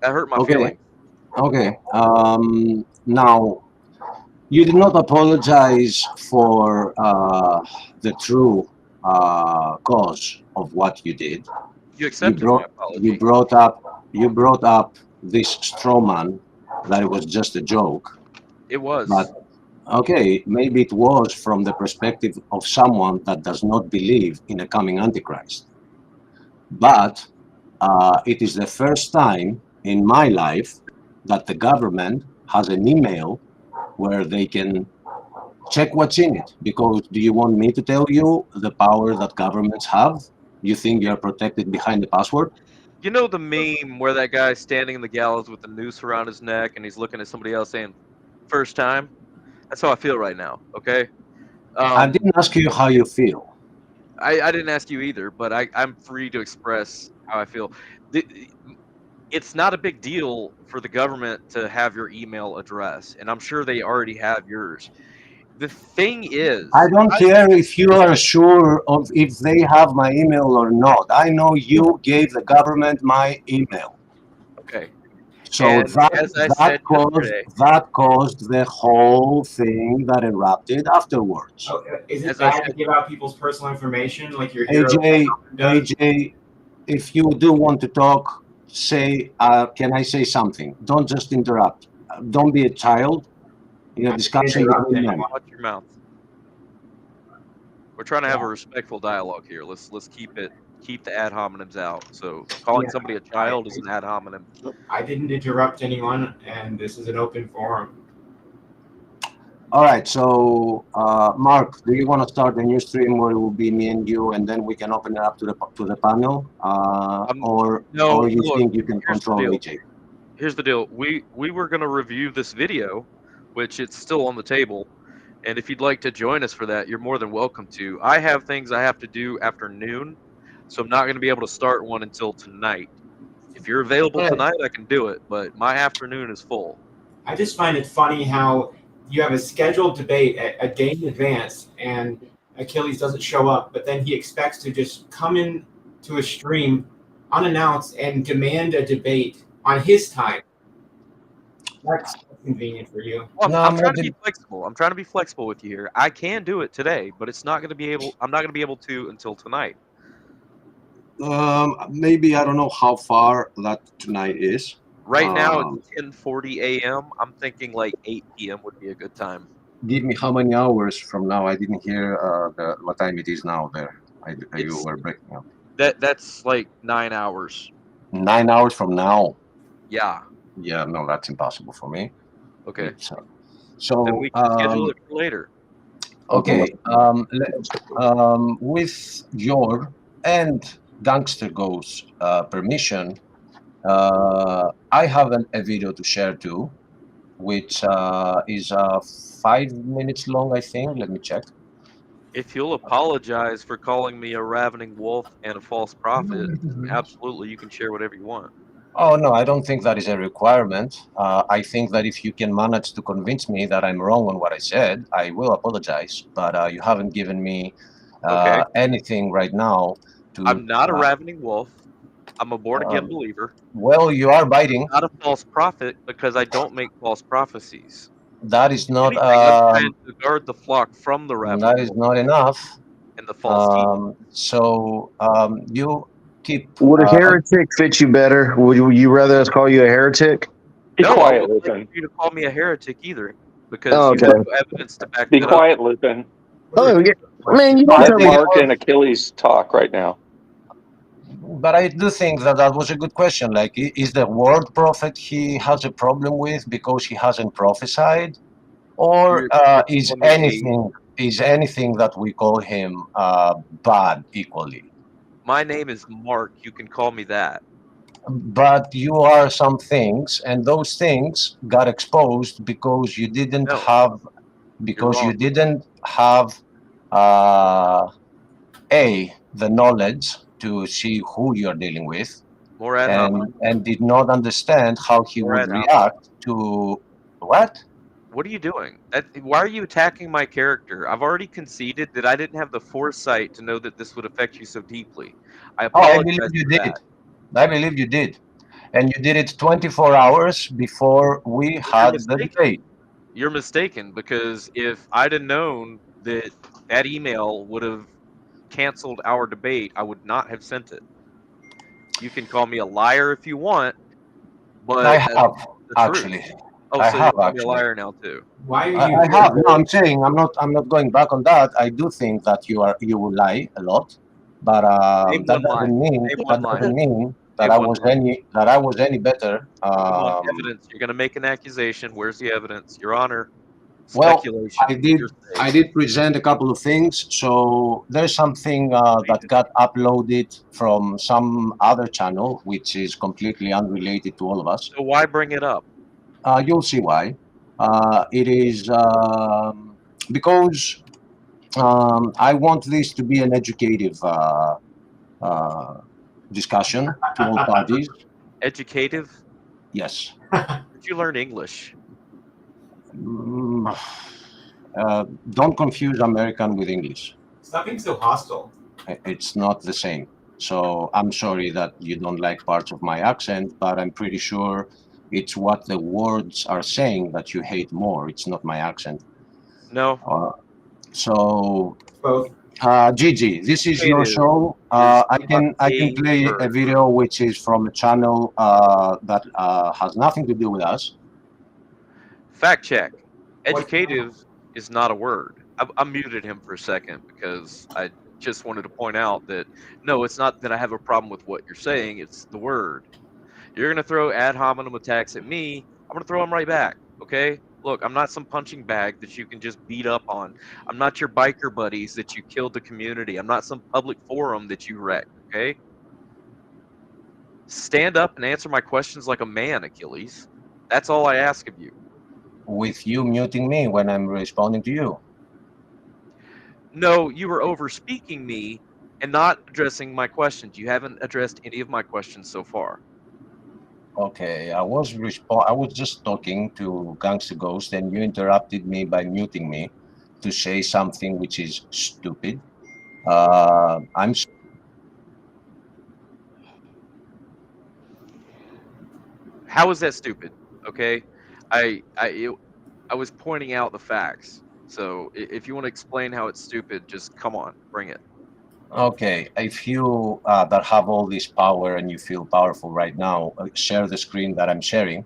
That hurt my
Okay.
feelings.
Okay. Now, you did not apologize for the true cause of what you did.
You accepted my apology.
You brought up this straw man that it was just a joke.
It was.
But okay, maybe it was from the perspective of someone that does not believe in a coming Antichrist. But it is the first time in my life that the government has an email where they can check what's in it. Because do you want me to tell you the power that governments have? You think you're protected behind the password?
You know the meme where that guy's standing in the gallows with the noose around his neck and he's looking at somebody else saying, first time? That's how I feel right now, okay?
I didn't ask you how you feel.
I didn't ask you either, but I'm free to express how I feel. It's not a big deal for the government to have your email address, and I'm sure they already have yours. The thing is,
I don't care if you are sure of if they have my email or not. I know you gave the government my email.
okay.
So
And as I said yesterday,
that caused the whole thing that erupted afterwards.
Oh, is it
As I
bad to
said-
give out people's personal information like your hero does?
AJ, if you do want to talk, say, can I say something? Don't just interrupt. Don't be a child in a discussion between men.
watch your mouth. We're trying to have a respectful dialogue here. Let's keep the ad hominems out. So calling somebody a child is an ad hominem.
I didn't interrupt anyone, and this is an open forum.
All right, so Mark, do you want to start a new stream where it will be me and you, and then we can open it up to the panel, or you think you can control AJ?
Here's the deal. We were going to review this video, which it's still on the table, and if you'd like to join us for that, you're more than welcome to. I have things I have to do after noon, so I'm not going to be able to start one until tonight. If you're available tonight, I can do it, but my afternoon is full.
I just find it funny how you have a scheduled debate a day in advance, and Achilles doesn't show up, but then he expects to just come in to a stream unannounced and demand a debate on his time. That's convenient for you.
Well, I'm trying to be flexible. I'm trying to be flexible with you here. I can do it today, but it's not going to be able. I'm not going to be able to until tonight.
Maybe I don't know how far that tonight is.
Right now it's 10:40 a.m. I'm thinking like 8 p.m. would be a good time.
Give me how many hours from now? I didn't hear what time it is now there. You
It's
were breaking up.
that's like 9 hours.
9 hours from now.
Yeah.
Yeah, no, that's impossible for me.
Okay.
It's,
Then
so
we can schedule it for later.
okay, with your and Gangster Ghost permission, I have a video to share too, which is 5 minutes long, I think. Let me check.
If you'll apologize for calling me a ravening wolf and a false prophet, then absolutely you can share whatever you want.
Oh, no, I don't think that is a requirement. I think that if you can manage to convince me that I'm wrong on what I said, I will apologize. But you haven't given me
Okay.
anything right now to.
I'm not a ravening wolf. I'm a born again believer.
Well, you are biting.
I'm not a false prophet because I don't make false prophecies.
That is
If
not.
anything, I'm trying to guard the flock from the ravening
That is
wolf
not enough.
and the false teaching.
So you keep.
Would a heretic fit you better? Would you rather us call you a heretic?
Be
No, I
quiet,
wouldn't like
Lupin.
for you to call me a heretic either, because
Oh,
you
okay.
have no evidence to back
Be
that up.
quiet, Lupin.
Oh, yeah. Man, you don't
Let
tell me.
Mark and Achilles talk right now.
But I do think that that was a good question. Like, is the word prophet he has a problem with because he hasn't prophesied, or
You're
is
calling me
anything that we call him bad equally?
my name is Mark. You can call me that.
But you are some things, and those things got exposed because you didn't
No,
have
you're wrong.
uh, the knowledge to see who you're dealing with,
Morad
and
hominem.
did not understand how he would
Morad hominem.
react to what?
What are you doing? Why are you attacking my character? I've already conceded that I didn't have the foresight to know that this would affect you so deeply. I
Oh, I believe
apologize
you
for
did.
that.
I believe you did, and you did it 24 hours before we
You're
had the
mistaken.
debate.
You're mistaken because if I'd have known that that email would have canceled our debate, I would not have sent it. You can call me a liar if you want,
I
but that's
have
the truth.
actually.
Oh,
I
so you'll
have
call me a
actually.
liar now too.
Why are
I,
you
I
here?
have. No, I'm saying I'm not going back on that. I do think that you will lie a lot, but
Name one lie. Name one lie.
doesn't mean that
Name one lie.
I was any better.
Come on, evidence. You're going to make an accusation. Where's the evidence? Your Honor.
Well,
Speculation. Hearsay.
I did present a couple of things. So there's something that got uploaded from some other channel, which is completely unrelated to all of us.
So why bring it up?
You'll see why. It is because I want this to be an educative uh, discussion to all parties.
Educative?
Yes.
Did you learn English?
Mm, don't confuse American with English.
Stop being so hostile.
It's not the same. So I'm sorry that you don't like parts of my accent, but I'm pretty sure it's what the words are saying that you hate more. It's not my accent.
No.
So
Both.
Gigi, this is your
Educative
show.
is
I can
a
play a
word.
video which is from a channel that has nothing to do with us.
Fact check. Educative is not a word. I muted him for a second because I just wanted to point out that no, it's not that I have a problem with what you're saying. It's the word. You're gonna throw ad hominem attacks at me. I'm gonna throw them right back. Okay. Look, I'm not some punching bag that you can just beat up on. I'm not your biker buddies that you killed the community. I'm not some public forum that you wrecked. Okay. Stand up and answer my questions like a man, Achilles. That's all I ask of you.
With you muting me when I'm responding to you.
No, you were over speaking me and not addressing my questions. You haven't addressed any of my questions so far.
Okay, I was just talking to Gangster Ghost, and you interrupted me by muting me to say something which is stupid. I'm
How is that stupid? Okay, I was pointing out the facts. So if you want to explain how it's stupid, just come on, bring it.
Okay, if you that have all this power and you feel powerful right now, share the screen that I'm sharing.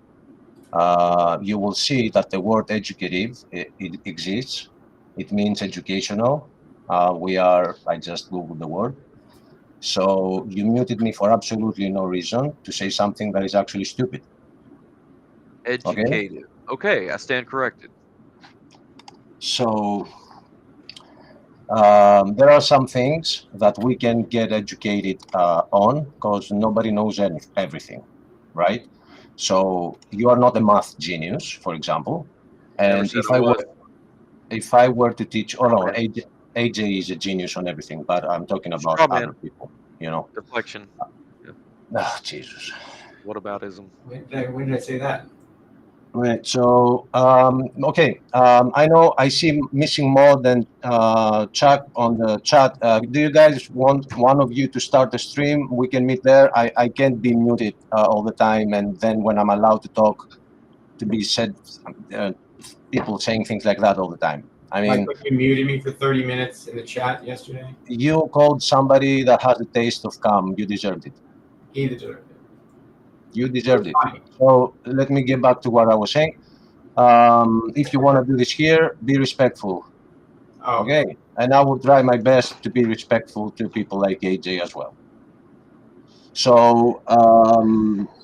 You will see that the word educative it exists. It means educational. I just googled the word. So you muted me for absolutely no reason to say something that is actually stupid. Okay,
Educated. Okay, I stand corrected.
so there are some things that we can get educated on because nobody knows everything, right? So you are not a math genius, for example.
Never
And
said I was.
if I were to teach, oh
Straw
no,
man.
AJ is a genius on everything, but I'm talking about
Straw
other
man.
people, you know.
Deflection.
Ah, Jesus.
What aboutism?
When did I say that?
Right. So, okay. I know I see missing more than Chuck on the chat. Do you guys want one of you to start the stream? We can meet there. I can't be muted all the time, and then when I'm allowed to talk, to be said, uh, people saying things like that all the time. I
Like
mean,
when you muted me for 30 minutes in the chat yesterday.
you called somebody that has a taste of cum. You deserved it.
He deserved it.
You
It
deserved
was
it.
funny.
So let me get back to what I was saying. If you want to do this here, be respectful.
Oh,
Okay, and I will try my best to be respectful to people like AJ as well. So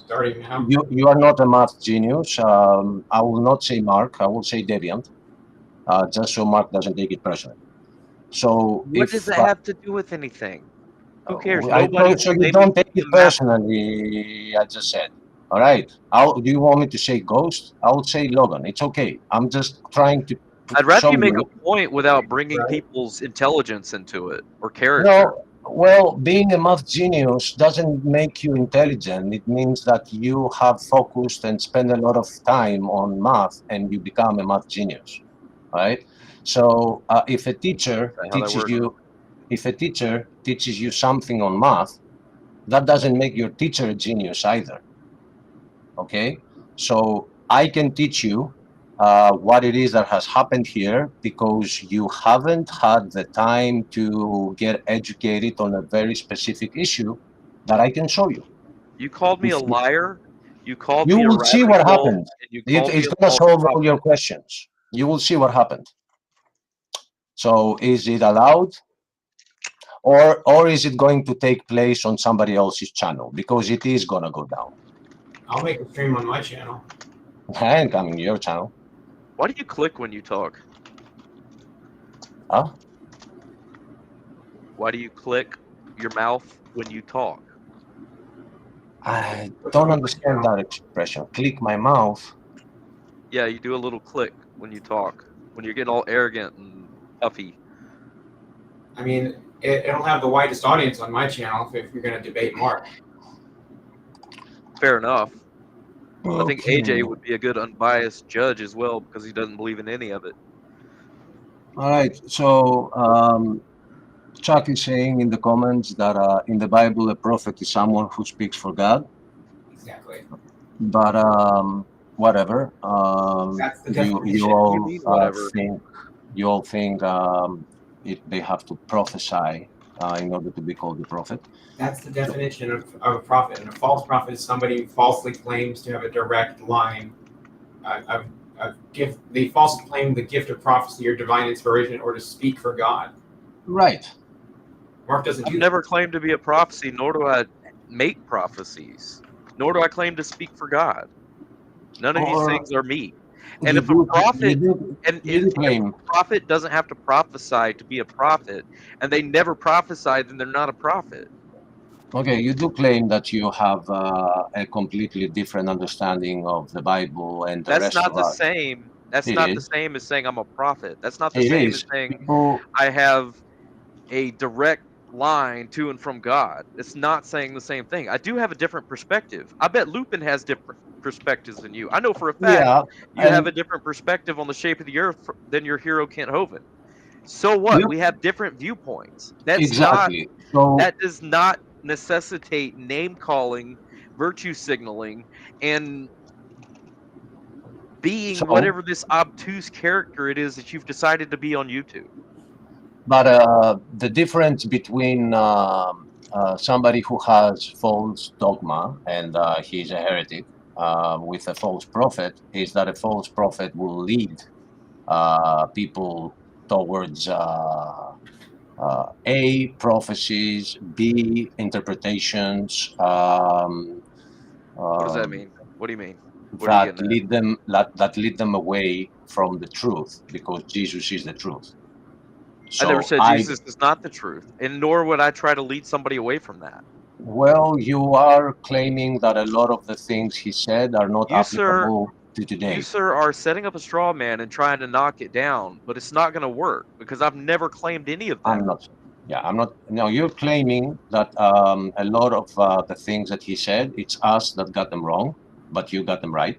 starting now.
you are not a math genius. I will not say Mark. I will say Deviant, just so Mark doesn't take it personally. So
What does
if
that have to do with anything? Who cares?
I
Nobody's
told so you
claiming
don't
to
take
be
it
a math.
personally, I just said. All right. Do you want me to say Ghost? I will say Logan. It's okay. I'm just trying to
I'd rather
show
you make
you.
a point without bringing
Right.
people's intelligence into it or character.
No, well, being a math genius doesn't make you intelligent. It means that you have focused and spend a lot of time on math and you become a math genius, right? So if a teacher
Is that how that
teaches
works?
you, if a teacher teaches you something on math, that doesn't make your teacher a genius either. Okay, so I can teach you what it is that has happened here because you haven't had the time to get educated on a very specific issue that I can show you.
You called me a
If
liar. You called
you
me a
will see what
radical,
happened.
and you called me
It's
a
going to
false
solve all
prophet.
your questions. You will see what happened. So is it allowed, or is it going to take place on somebody else's channel? Because it is going to go down.
I'll make a stream on my channel.
I ain't coming to your channel.
Why do you click when you talk?
Huh?
Why do you click your mouth when you talk?
I don't understand that expression. Click my mouth.
Yeah, you do a little click when you talk. When you're getting all arrogant and puffy.
I mean, it'll have the widest audience on my channel if you're going to debate Mark.
Fair enough. I think
Okay.
AJ would be a good unbiased judge as well because he doesn't believe in any of it.
All right. So Chuck is saying in the comments that in the Bible, a prophet is someone who speaks for God.
Exactly.
But whatever.
That's the
You
definition.
What do you mean, whatever?
think they have to prophesy in order to be called a prophet.
That's the definition of a prophet. And a false prophet is somebody who falsely claims to have a direct line of gift. They falsely claim the gift of prophecy or divine inspiration or to speak for God.
Right.
Mark doesn't
I've
do
never claimed to be a prophecy, nor do I make prophecies, nor do I claim to speak for God. None of these
Or
things are me. And
you
if a
do
prophet
you do claim.
a prophet doesn't have to prophesy to be a prophet, and they never prophesy, then they're not a prophet.
Okay, you do claim that you have a completely different understanding of the Bible and the
That's
rest
not
of
the
us.
same. That's
It
not the
is.
same as saying I'm a prophet. That's not the
It
same as
is.
saying
People,
I have a direct line to and from God. It's not saying the same thing. I do have a different perspective. I bet Lupin has different perspectives than you. I know for a fact
yeah,
you have
and
a different perspective on the shape of the earth than your hero Kent Hovind. So what?
yep,
We have different viewpoints.
exactly. So,
That does not necessitate name calling, virtue signaling, and being
so
whatever this obtuse character it is that you've decided to be on YouTube.
But the difference between somebody who has false dogma and he's a heretic with a false prophet is that a false prophet will lead people towards A, prophecies, B, interpretations,
What does that mean? What do you mean? What are you
that
getting at?
lead them away from the truth, because Jesus is the truth.
I never
So
said Jesus is not the truth, and nor would I try to lead somebody away from that.
well, you are claiming that a lot of the things he said are not
You, sir,
applicable to today.
you, sir, are setting up a straw man and trying to knock it down, but it's not going to work because I've never claimed any of that.
I'm not. Yeah, I'm not. No, you're claiming that a lot of the things that he said, it's us that got them wrong, but you got them right,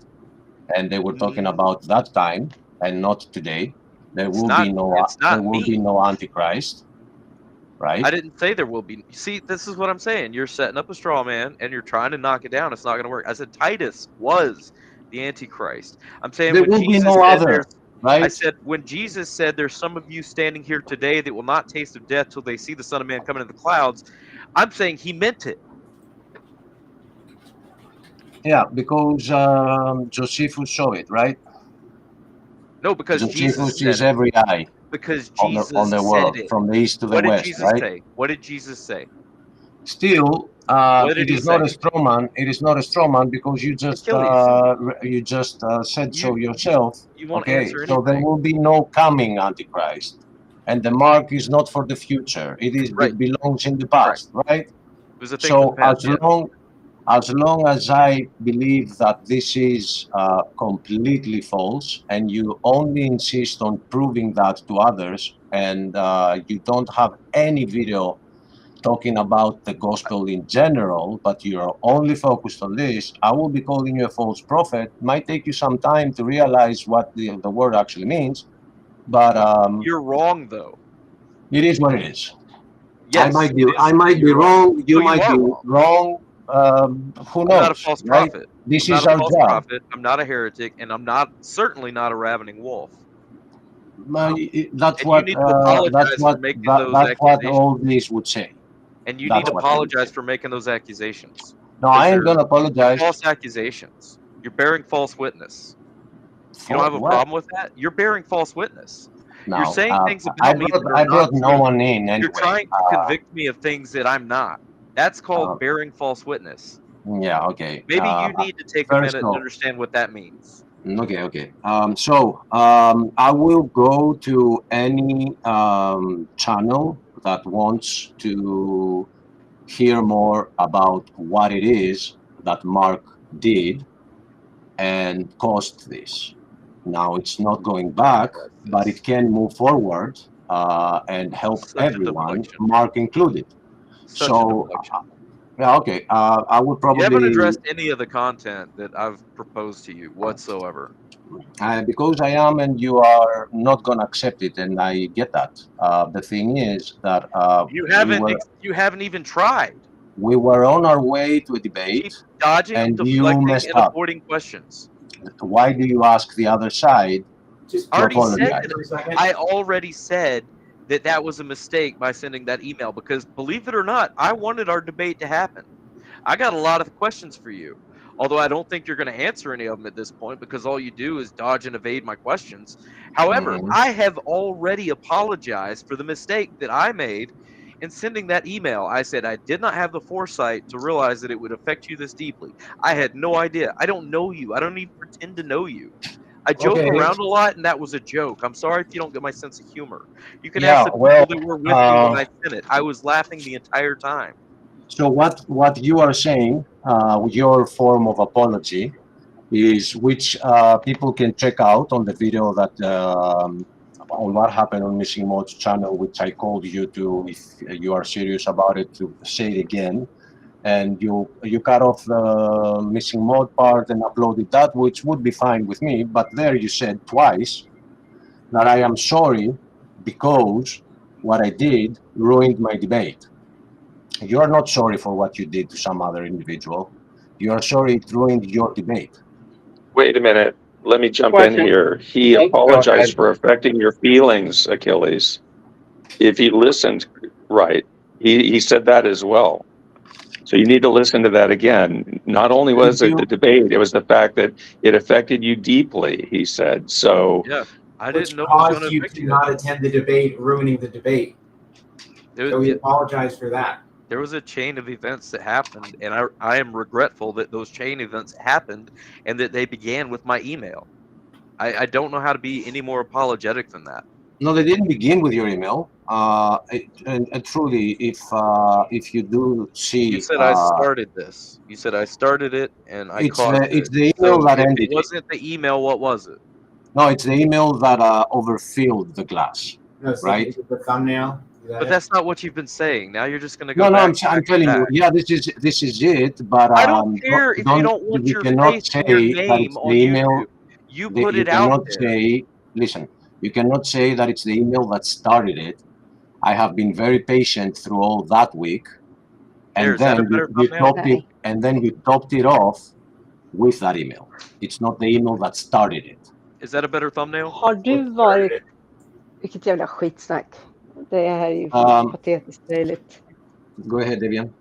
and they were talking about that time and not today. There
It's
will
not.
be no.
It's not
There will
me.
be no Antichrist, right?
I didn't say there will be. See, this is what I'm saying. You're setting up a straw man and you're trying to knock it down. It's not going to work. I said Titus was the Antichrist. I'm saying
There
when
will be
Jesus
no
said
other,
there's, I
right?
said when Jesus said there's some of you standing here today that will not taste of death till they see the Son of Man coming in the clouds. I'm saying he meant it.
Yeah, because Josephus saw it, right?
No, because Jesus
Josephus
said
is
it.
every eye
Because
on
Jesus
the
said
world,
it.
from the east to the
What did
west,
Jesus
right?
say? What did Jesus say?
Still,
What did
it
he
is not
say?
a straw man. It is not a straw man because
Achilles.
you just said so
You
yourself.
you won't
Okay,
answer
so there
anything.
will be no coming Antichrist, and the mark is not for the future.
Right.
It belongs in the
Right.
past, right?
It was a thing from the
So
past. Yeah.
as long as I believe that this is completely false, and you only insist on proving that to others, and you don't have any video talking about the gospel in general, but you're only focused on this, I will be calling you a false prophet. Might take you some time to realize what the word actually means, but
You're wrong though.
it is what it is.
Yes, it is.
I might be
You're wrong.
wrong.
No,
You
you
might
are
be
wrong.
wrong. Who
I'm not a
knows,
false
right?
prophet.
This
I'm not
is
a
our
false
job.
prophet. I'm not a heretic, and I'm not certainly not a ravening wolf.
That's
And you
what
need to apologize for making those
that's what
accusations.
all these would say.
And you need
That's
to
what they would
apologize
say.
for making those accusations.
No,
Because
I ain't
they're
gonna apologize.
false accusations. You're bearing false witness. You don't
For
have a
what?
problem with that? You're bearing false witness. You're
No,
saying things about me that are
I
not
brought no
true.
one in
You're
anyway.
trying to convict me of things that I'm not. That's called bearing false witness.
Yeah, okay.
Maybe you need to take a
First
minute and
off,
understand what that means.
okay. I will go to any channel that wants to hear more about what it is that Mark did and caused this. Now it's not going back, but it can move forward and help
Such a
everyone,
deflection.
Mark included.
Such a
So,
deflection.
yeah, okay. I would
You haven't
probably,
addressed any of the content that I've proposed to you whatsoever.
because I am and you are not going to accept it, and I get that. The thing is that
You haven't even tried.
we were on our way to a
You
debate,
keep dodging,
and you
deflecting,
messed
and
up.
avoiding questions.
Why do you ask the other side
Just
I
to
already said
apologize?
for a second.
I already said that that was a mistake by sending that email because believe it or not, I wanted our debate to happen. I got a lot of questions for you. Although I don't think you're going to answer any of them at this point because all you do is dodge and evade my questions. However,
Mhm.
I have already apologized for the mistake that I made in sending that email. I said I did not have the foresight to realize that it would affect you this deeply. I had no idea. I don't know you. I don't even pretend to know you. I joke
Okay.
around a lot, and that was a joke. I'm sorry if you don't get my sense of humor. You can ask
Yeah,
the
well,
people that were with me when I sent it. I was laughing the entire time.
so what you are saying, your form of apology, is which people can check out on the video that on what happened on Missing Mode's channel, which I called you to, if you are serious about it, to say it again. And you cut off the Missing Mode part and uploaded that, which would be fine with me. But there you said twice that I am sorry because what I did ruined my debate. You are not sorry for what you did to some other individual. You are sorry it ruined your debate.
Wait a minute. Let me jump in
Question.
here. He
Go
apologized
ahead.
for affecting your feelings, Achilles. if he listened right, he said that as well. So you need to listen to that again. Not only was it the debate, it was the fact that it affected you deeply, he said. So
Yeah, I
Which
didn't know it was going
caused
to
you
affect
to
you.
not attend the debate, ruining the debate. So he apologized for that.
There was a chain of events that happened, and I am regretful that those chain events happened and that they began with my email. I don't know how to be any more apologetic than that.
No, they didn't begin with your email. And truly, if you do see,
You said I started this. You said I started it, and I
it's
caused
it's
it.
the email
So
that
if
ended
it
it.
wasn't the email, what was it?
No, it's the email that overfilled the glass,
No, so
right?
is it the thumbnail? Is that
But
it?
that's not what you've been saying. Now you're just going to go
No, no,
back.
I'm telling you, yeah, this is it. But
I don't care if you don't want
you
your
cannot
face and your
say that
name
it's the
on
email.
YouTube. You put
You
it out
cannot
there.
say, listen, you cannot say that it's the email that started it. I have been very patient through all that week, and
Is that a
then
better
you
thumbnail?
topped it, and then you topped it off with that email. It's not the email that started it.
Is that a better thumbnail?
Har du varit... Vilket jävla skitsnack. Det här är ju patetiskt löjligt.
Go ahead, Debian.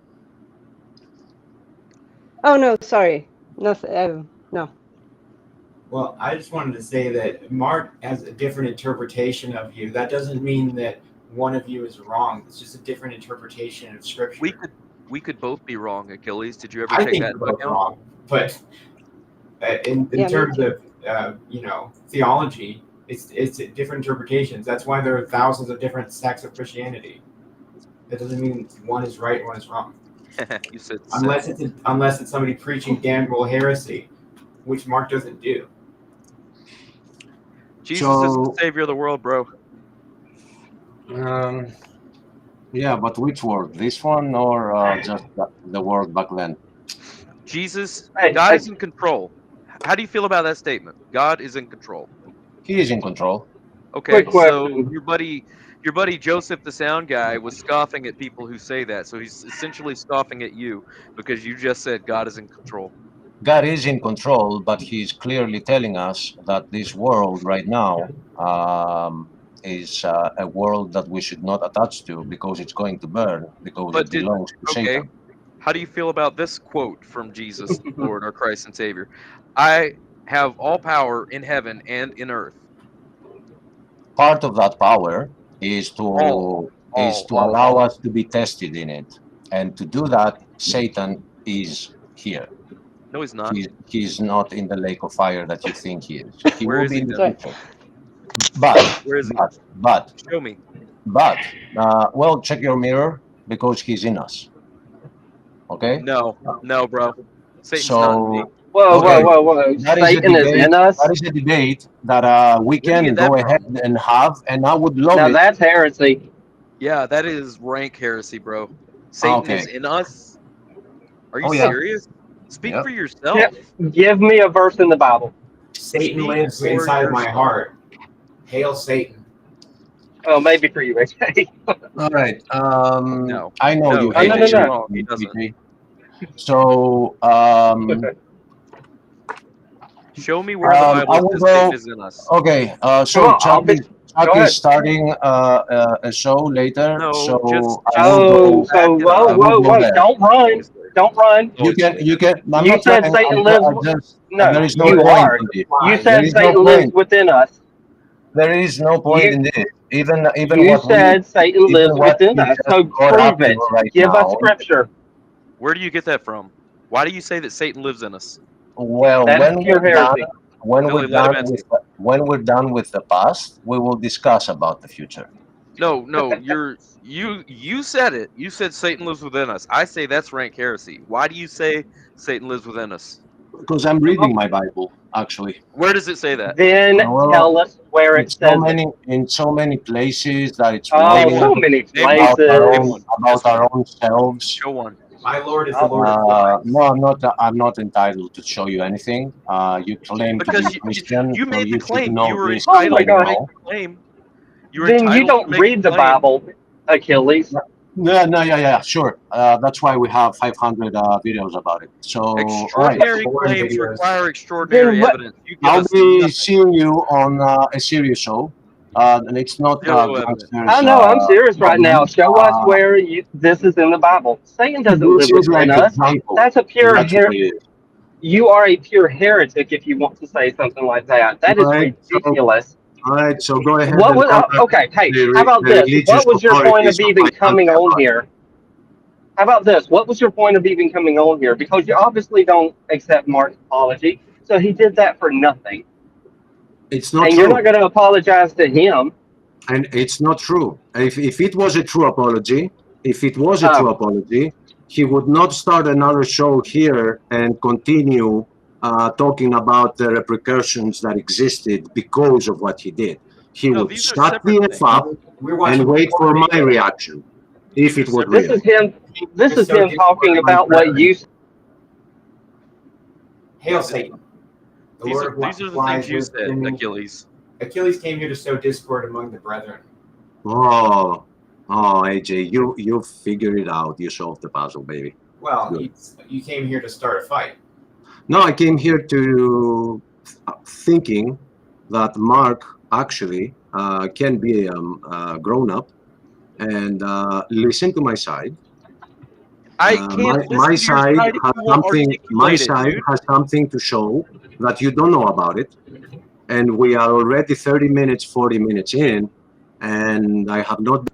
Oh no, sorry. No, no.
Well, I just wanted to say that Mark has a different interpretation of you. That doesn't mean that one of you is wrong. It's just a different interpretation of scripture.
We could both be wrong, Achilles. Did you ever
I
take
think
that
you're
into
both
account?
wrong, but in
Yeah, me
terms
too.
of theology, it's different interpretations. That's why there are thousands of different sects of Christianity. That doesn't mean one is right, one is wrong.
You said
Unless it's somebody preaching damnable heresy, which Mark doesn't do.
Jesus is the savior of the world, bro.
Yeah, but which word? This one or just the word back then?
Jesus, God is in control. How do you feel about that statement? God is in control.
He is in control.
Okay,
Quick
so
question.
your buddy Joseph the Sound Guy was scoffing at people who say that. So he's essentially scoffing at you because you just said God is in control.
God is in control, but he's clearly telling us that this world right now is a world that we should not attach to because it's going to burn, because it belongs to Satan.
How do you feel about this quote from Jesus, Lord, our Christ and Savior? I have all power in heaven and in earth.
Part of that power is to allow us to be tested in it, and to do that, Satan is here.
No, he's not.
He's not in the lake of fire that you think he is. He
Where
will
is
be
he
in the
then?
future. But
Where is he?
But
Show me.
But well, check your mirror because he's in us. Okay.
No, bro. Satan's
so,
not in me.
Whoa.
That
Satan is in us?
That is a debate that we can go ahead and have, and I would love it.
Now that's heresy.
Yeah, that is rank heresy, bro. Satan is in us? Are you serious? Speak for yourself.
Give me a verse in the Bible.
Satan lives inside of my heart. Hail Satan.
Oh, maybe for you, AJ.
All right.
No.
I know you
No,
hate
no,
it.
no.
He doesn't.
So,
show me where the Bible says Satan is in us.
Okay.
Come on,
Chuck
go ahead.
is starting a show later.
No,
so
just
I will
so
go.
whoa, don't run. Don't run.
You can. I'm
You
not
said
trying,
Satan
I'm,
lives.
I just,
No,
there is no
you
point
are.
in this.
You
There
said
is no
Satan lives
point.
within us.
There is no point in this. Even
You
what
said Satan
even
lives
what
within
you
us.
just
So
brought up
prove it.
right
Give
now.
us scripture.
Where do you get that from? Why do you say that Satan lives in us?
Well,
That's
when
pure
we're done,
heresy.
when we're done with the past, we will discuss about the future.
No, you said it. You said Satan lives within us. I say that's rank heresy. Why do you say Satan lives within us?
Because I'm reading my Bible, actually.
Where does it say that?
Then tell us where it says it.
In so many places that it's
Oh,
warning
so many
about
places.
our own selves.
Show one.
My Lord is the Lord of life.
No, I'm not entitled to show you anything. You claim to be Christian,
you
so
made the
you
claim.
should know
You were
this.
entitled to make the claim.
Then you don't read the Bible, Achilles.
Yeah, sure. That's why we have 500 videos about it. So,
extraordinary claims require extraordinary evidence. You give
I'll
us
be
nothing.
seeing you on a serious show. And it's not
Zero evidence.
gangsters.
I know, I'm serious right now.
Problem.
Show us where this is in the Bible. Satan doesn't
This
live
is
within
like
us.
example.
That's a pure
That's what it is.
You are a pure heretic if you want to say something like that. That is
Right.
ridiculous.
All right. So go ahead
What
and
was
contact
okay? Hey,
the,
how about
the
this?
religious
What was your point
authorities
of
of
even
my
coming
country
on
about it.
here? How about this? What was your point of even coming on here? Because you obviously don't accept Mark's apology, so he did that for nothing,
It's not
and you're not
true.
going to apologize to him.
And it's not true. If it was a true apology,
Um,
he would not start another show here and continue talking about the repercussions that existed because of what he did. He
No,
would
these are
shut the
separate
F
things.
up
We're
and
watching
wait for my
video.
reaction if
These are
it was
separate
this
real.
is
things.
him. This
Just
is
so
him talking
discord among
about what
brethren.
you.
Hail Satan. The
These
Lord
are the
flies
things you
with
said, Achilles.
Achilles came here to sow discord among the brethren.
Oh, AJ, you figured it out. You solved the puzzle, baby.
Well,
Good.
you came here to start a fight.
No, I came here to thinking that Mark actually can be grown up and listen to my side.
I can't
My
listen to your
side
side if
has
you won't
something. My
articulate it,
side
dude.
has something to show that you don't know about it, and we are already 30 minutes, 40 minutes in, and I have not.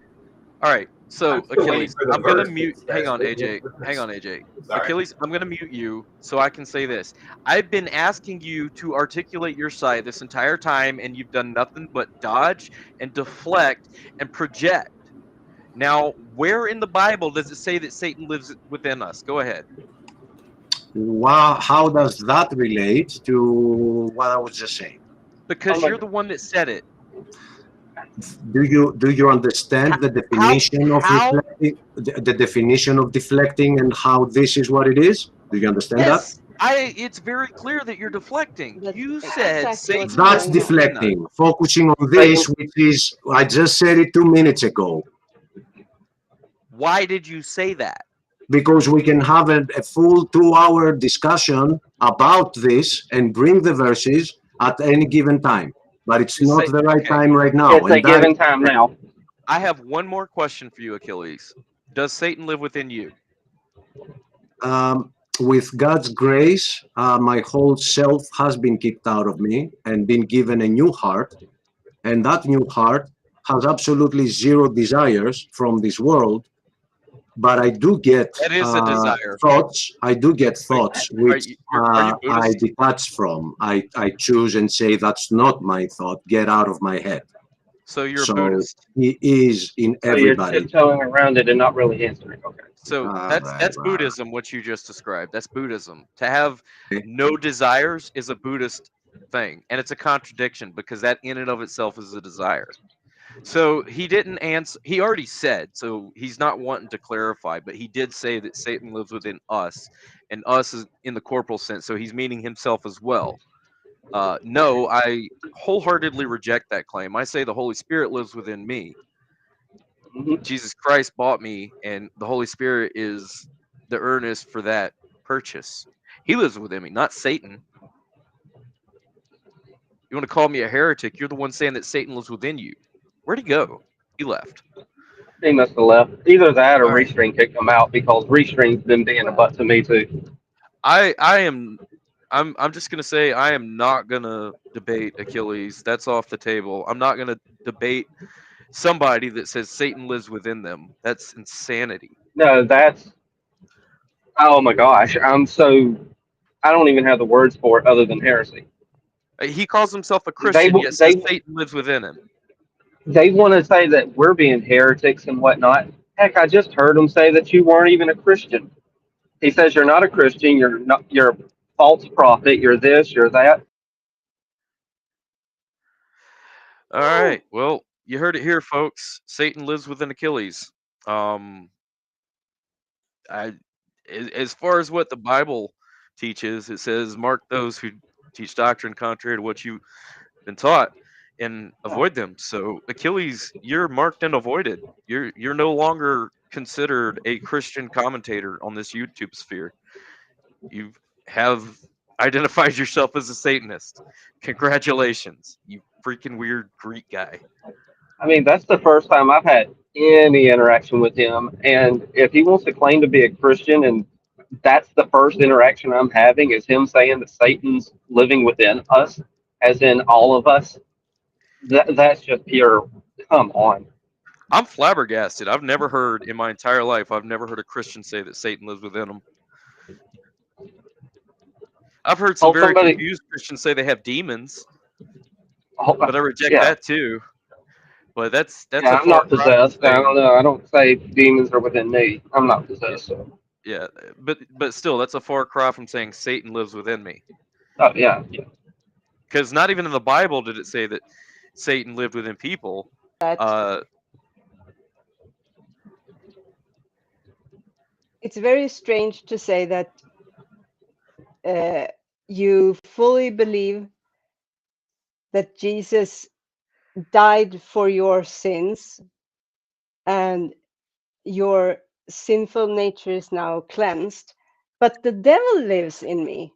All right. So
I'm still waiting
Achilles,
for the
I'm gonna
verse that
mute. Hang
says
on,
that
AJ.
we're
Hang on, AJ.
Sorry.
Achilles, I'm gonna mute you so I can say this. I've been asking you to articulate your side this entire time, and you've done nothing but dodge and deflect and project. Now, where in the Bible does it say that Satan lives within us? Go ahead.
Wow, how does that relate to what I was just saying?
Because you're the one that said it.
Do you understand the definition of
How?
reflecting, the definition of deflecting, and how this is what it is? Do you understand that?
Yes. It's very clear that you're deflecting.
That's
You said
exactly what's
Satan
That's
lives
going on.
within us.
deflecting, focusing on
Satan,
this, which is, I just said it 2 minutes ago,
Why did you say that?
because we can have a full 2-hour discussion about this and bring the verses at any given time. But it's
Just
not
say,
the right
okay.
time right now.
it's a
And that
given time now.
I have one more question for you, Achilles. Does Satan live within you?
with God's grace, my whole self has been kicked out of me and been given a new heart. And that new heart has absolutely zero desires from this world. But I do get
That is a desire.
thoughts. I do get thoughts which
Are you
I
Buddhist?
detach from. I choose and say, that's not my thought. Get out of my head.
So you're
So
a Buddhist.
he is in
So you're
everybody.
tiptoeing around it and not really answering. Okay.
So
Right,
that's
right.
Buddhism, what you just described. That's Buddhism. To have no desires is a Buddhist thing, and it's a contradiction because that in and of itself is a desire. So he didn't answer. He already said, so he's not wanting to clarify, but he did say that Satan lives within us, and us is in the corporal sense. So he's meaning himself as well. No, I wholeheartedly reject that claim. I say the Holy Spirit lives within me.
Mm-hmm.
Jesus Christ bought me, and the Holy Spirit is the earnest for that purchase. He lives within me, not Satan. You want to call me a heretic? You're the one saying that Satan lives within you. Where'd he go? He left.
He must have left. Either that or
All right.
Restream kicked him out because Restream's been being a butt to me too.
I'm just gonna say I am not gonna debate Achilles. That's off the table. I'm not gonna debate somebody that says Satan lives within them. That's insanity.
No, that's oh my gosh. I don't even have the words for it other than heresy.
He calls himself a
They
Christian, yet says Satan lives within him.
they want to say that we're being heretics and whatnot. Heck, I just heard him say that you weren't even a Christian. He says you're not a Christian. You're a false prophet. You're this. You're that.
All right. Well, you heard it here, folks. Satan lives within Achilles. Um, as far as what the Bible teaches, it says, "Mark those who teach doctrine contrary to what you've been taught, and avoid them." So, Achilles, you're marked and avoided. You're no longer considered a Christian commentator on this YouTube sphere. You have identified yourself as a Satanist. Congratulations. You freaking weird Greek guy.
I mean, that's the first time I've had any interaction with him. And if he wants to claim to be a Christian, and that's the first interaction I'm having, is him saying that Satan's living within us, as in all of us, that's just pure. Come on.
I'm flabbergasted. I've never heard in my entire life. I've never heard a Christian say that Satan lives within them. I've heard some
Oh,
very
somebody.
confused Christians say they have demons,
Oh,
but I reject
yeah.
that too. But that's
Yeah,
a
I'm
far
not
cry from
possessed. I
saying,
don't know. I don't say demons are within me. I'm not possessed. So.
yeah, but still, that's a far cry from saying Satan lives within me.
Oh, yeah.
Because not even in the Bible did it say that Satan lived within people.
It's very strange to say that you fully believe that Jesus died for your sins and your sinful nature is now cleansed, but the devil lives in me.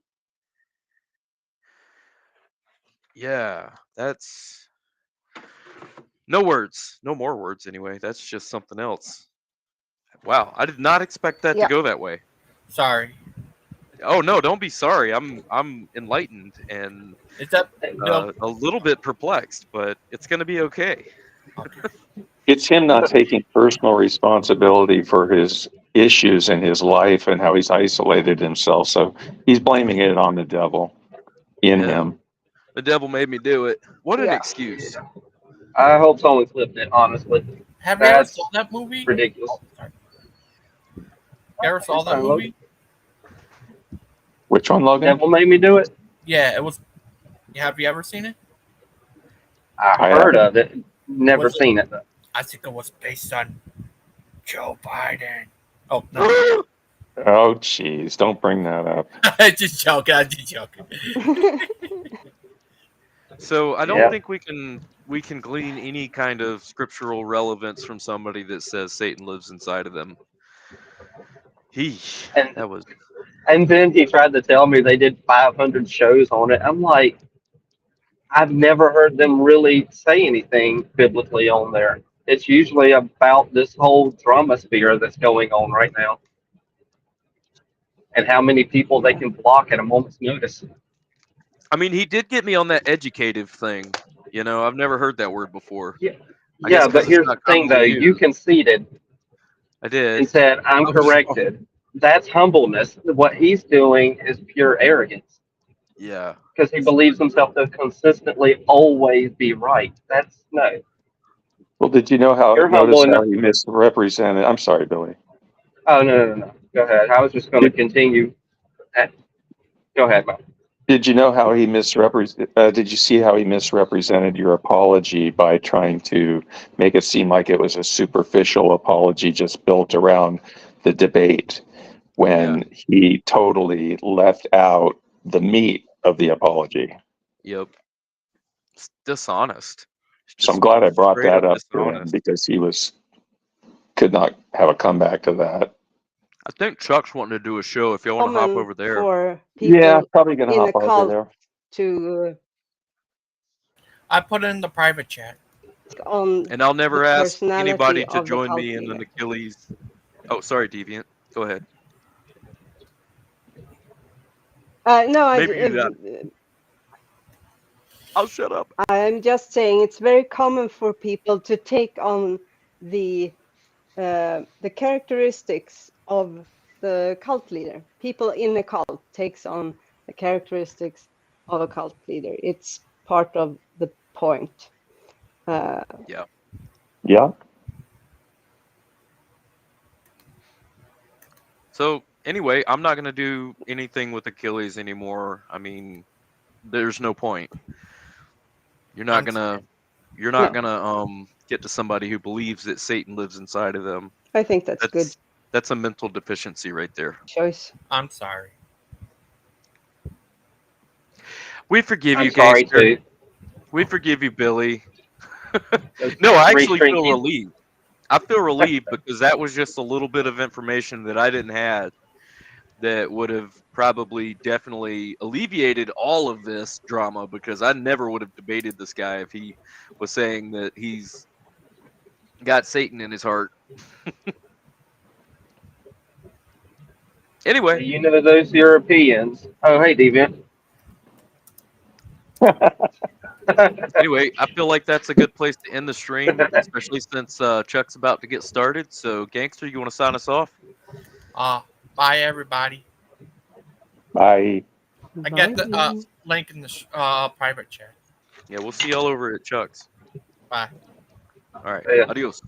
Yeah, that's no words, no more words anyway. That's just something else. Wow, I did not expect that to go that way.
Sorry.
Oh no, don't be sorry. I'm enlightened and
Is that
a little bit perplexed, but it's gonna be okay.
It's him not taking personal responsibility for his issues in his life and how he's isolated himself. So he's blaming it on the devil in him.
The devil made me do it. What an
Yeah.
excuse.
I hope someone clipped it, honestly.
Have you ever
That's
saw that movie?
ridiculous.
Oh, sorry. You ever saw that movie?
Which one, Logan?
Devil made me do it?
Yeah, it was. Have you ever seen it?
I heard of it. Never seen it.
I think it was based on Joe Biden. Oh, no.
Oh, jeez. Don't bring that up.
I'm just joking. I'm just joking.
So I don't think we can glean any kind of scriptural relevance from somebody that says Satan lives inside of them. That was.
And then he tried to tell me they did 500 shows on it. I'm like, I've never heard them really say anything biblically on there. It's usually about this whole drama sphere that's going on right now, and how many people they can block at a moment's notice.
I mean, he did get me on that educative thing. You know, I've never heard that word before.
Yeah,
I guess 'cause
but
it's
here's
not
the thing, though.
commonly
You
used.
conceded
I did.
and said, I'm corrected. That's humbleness. What he's doing is pure arrogance.
Yeah.
Because he believes himself to consistently always be right. That's no.
Well, did you know how?
You're
Notice
humble
how
enough.
he misrepresented. I'm sorry, Billy.
Oh, no. Go ahead. I was just going to continue. Go ahead, Mike.
Did you know how he did you see how he misrepresented your apology by trying to make it seem like it was a superficial apology just built around the debate when he totally left out the meat of the apology?
Yep. It's dishonest.
So I'm glad I brought
straight
that
up
up to him
dishonest.
because he could not have a comeback to that.
I think Chuck's wanting to do a show if you want to hop over there.
For people
Yeah, probably gonna
in
hop
a
over
cult
there.
to
I put it in the private chat.
on
And I'll never
the
ask
personality
anybody to
of the
join
cult
me in an
leader.
Achilles. Oh, sorry, Deviant. Go ahead.
No,
Maybe you got. I'll shut up.
I'm just saying it's very common for people to take on the characteristics of the cult leader. People in a cult takes on the characteristics of a cult leader. It's part of the point.
Yeah.
Yeah.
So anyway, I'm not gonna do anything with Achilles anymore. I mean, there's no point. You're not gonna get to somebody who believes that Satan lives inside of them.
I think that's good
That's a mental deficiency right there.
choice.
I'm sorry.
We forgive
I'm
you,
sorry,
Gangster.
too.
We forgive you, Billy. No, I actually feel
Drinking.
relieved. I feel relieved because that was just a little bit of information that I didn't have that would have probably definitely alleviated all of this drama, because I never would have debated this guy if he was saying that he's got Satan in his heart. Anyway,
You know those Europeans. Oh, hey, Deviant.
anyway, I feel like that's a good place to end the stream, especially since Chuck's about to get started. So, Gangster, you want to sign us off?
Bye, everybody.
Bye.
I got the link in the private chat.
Yeah, we'll see y'all over at Chuck's.
Bye.
All right.
Yeah.
Adios.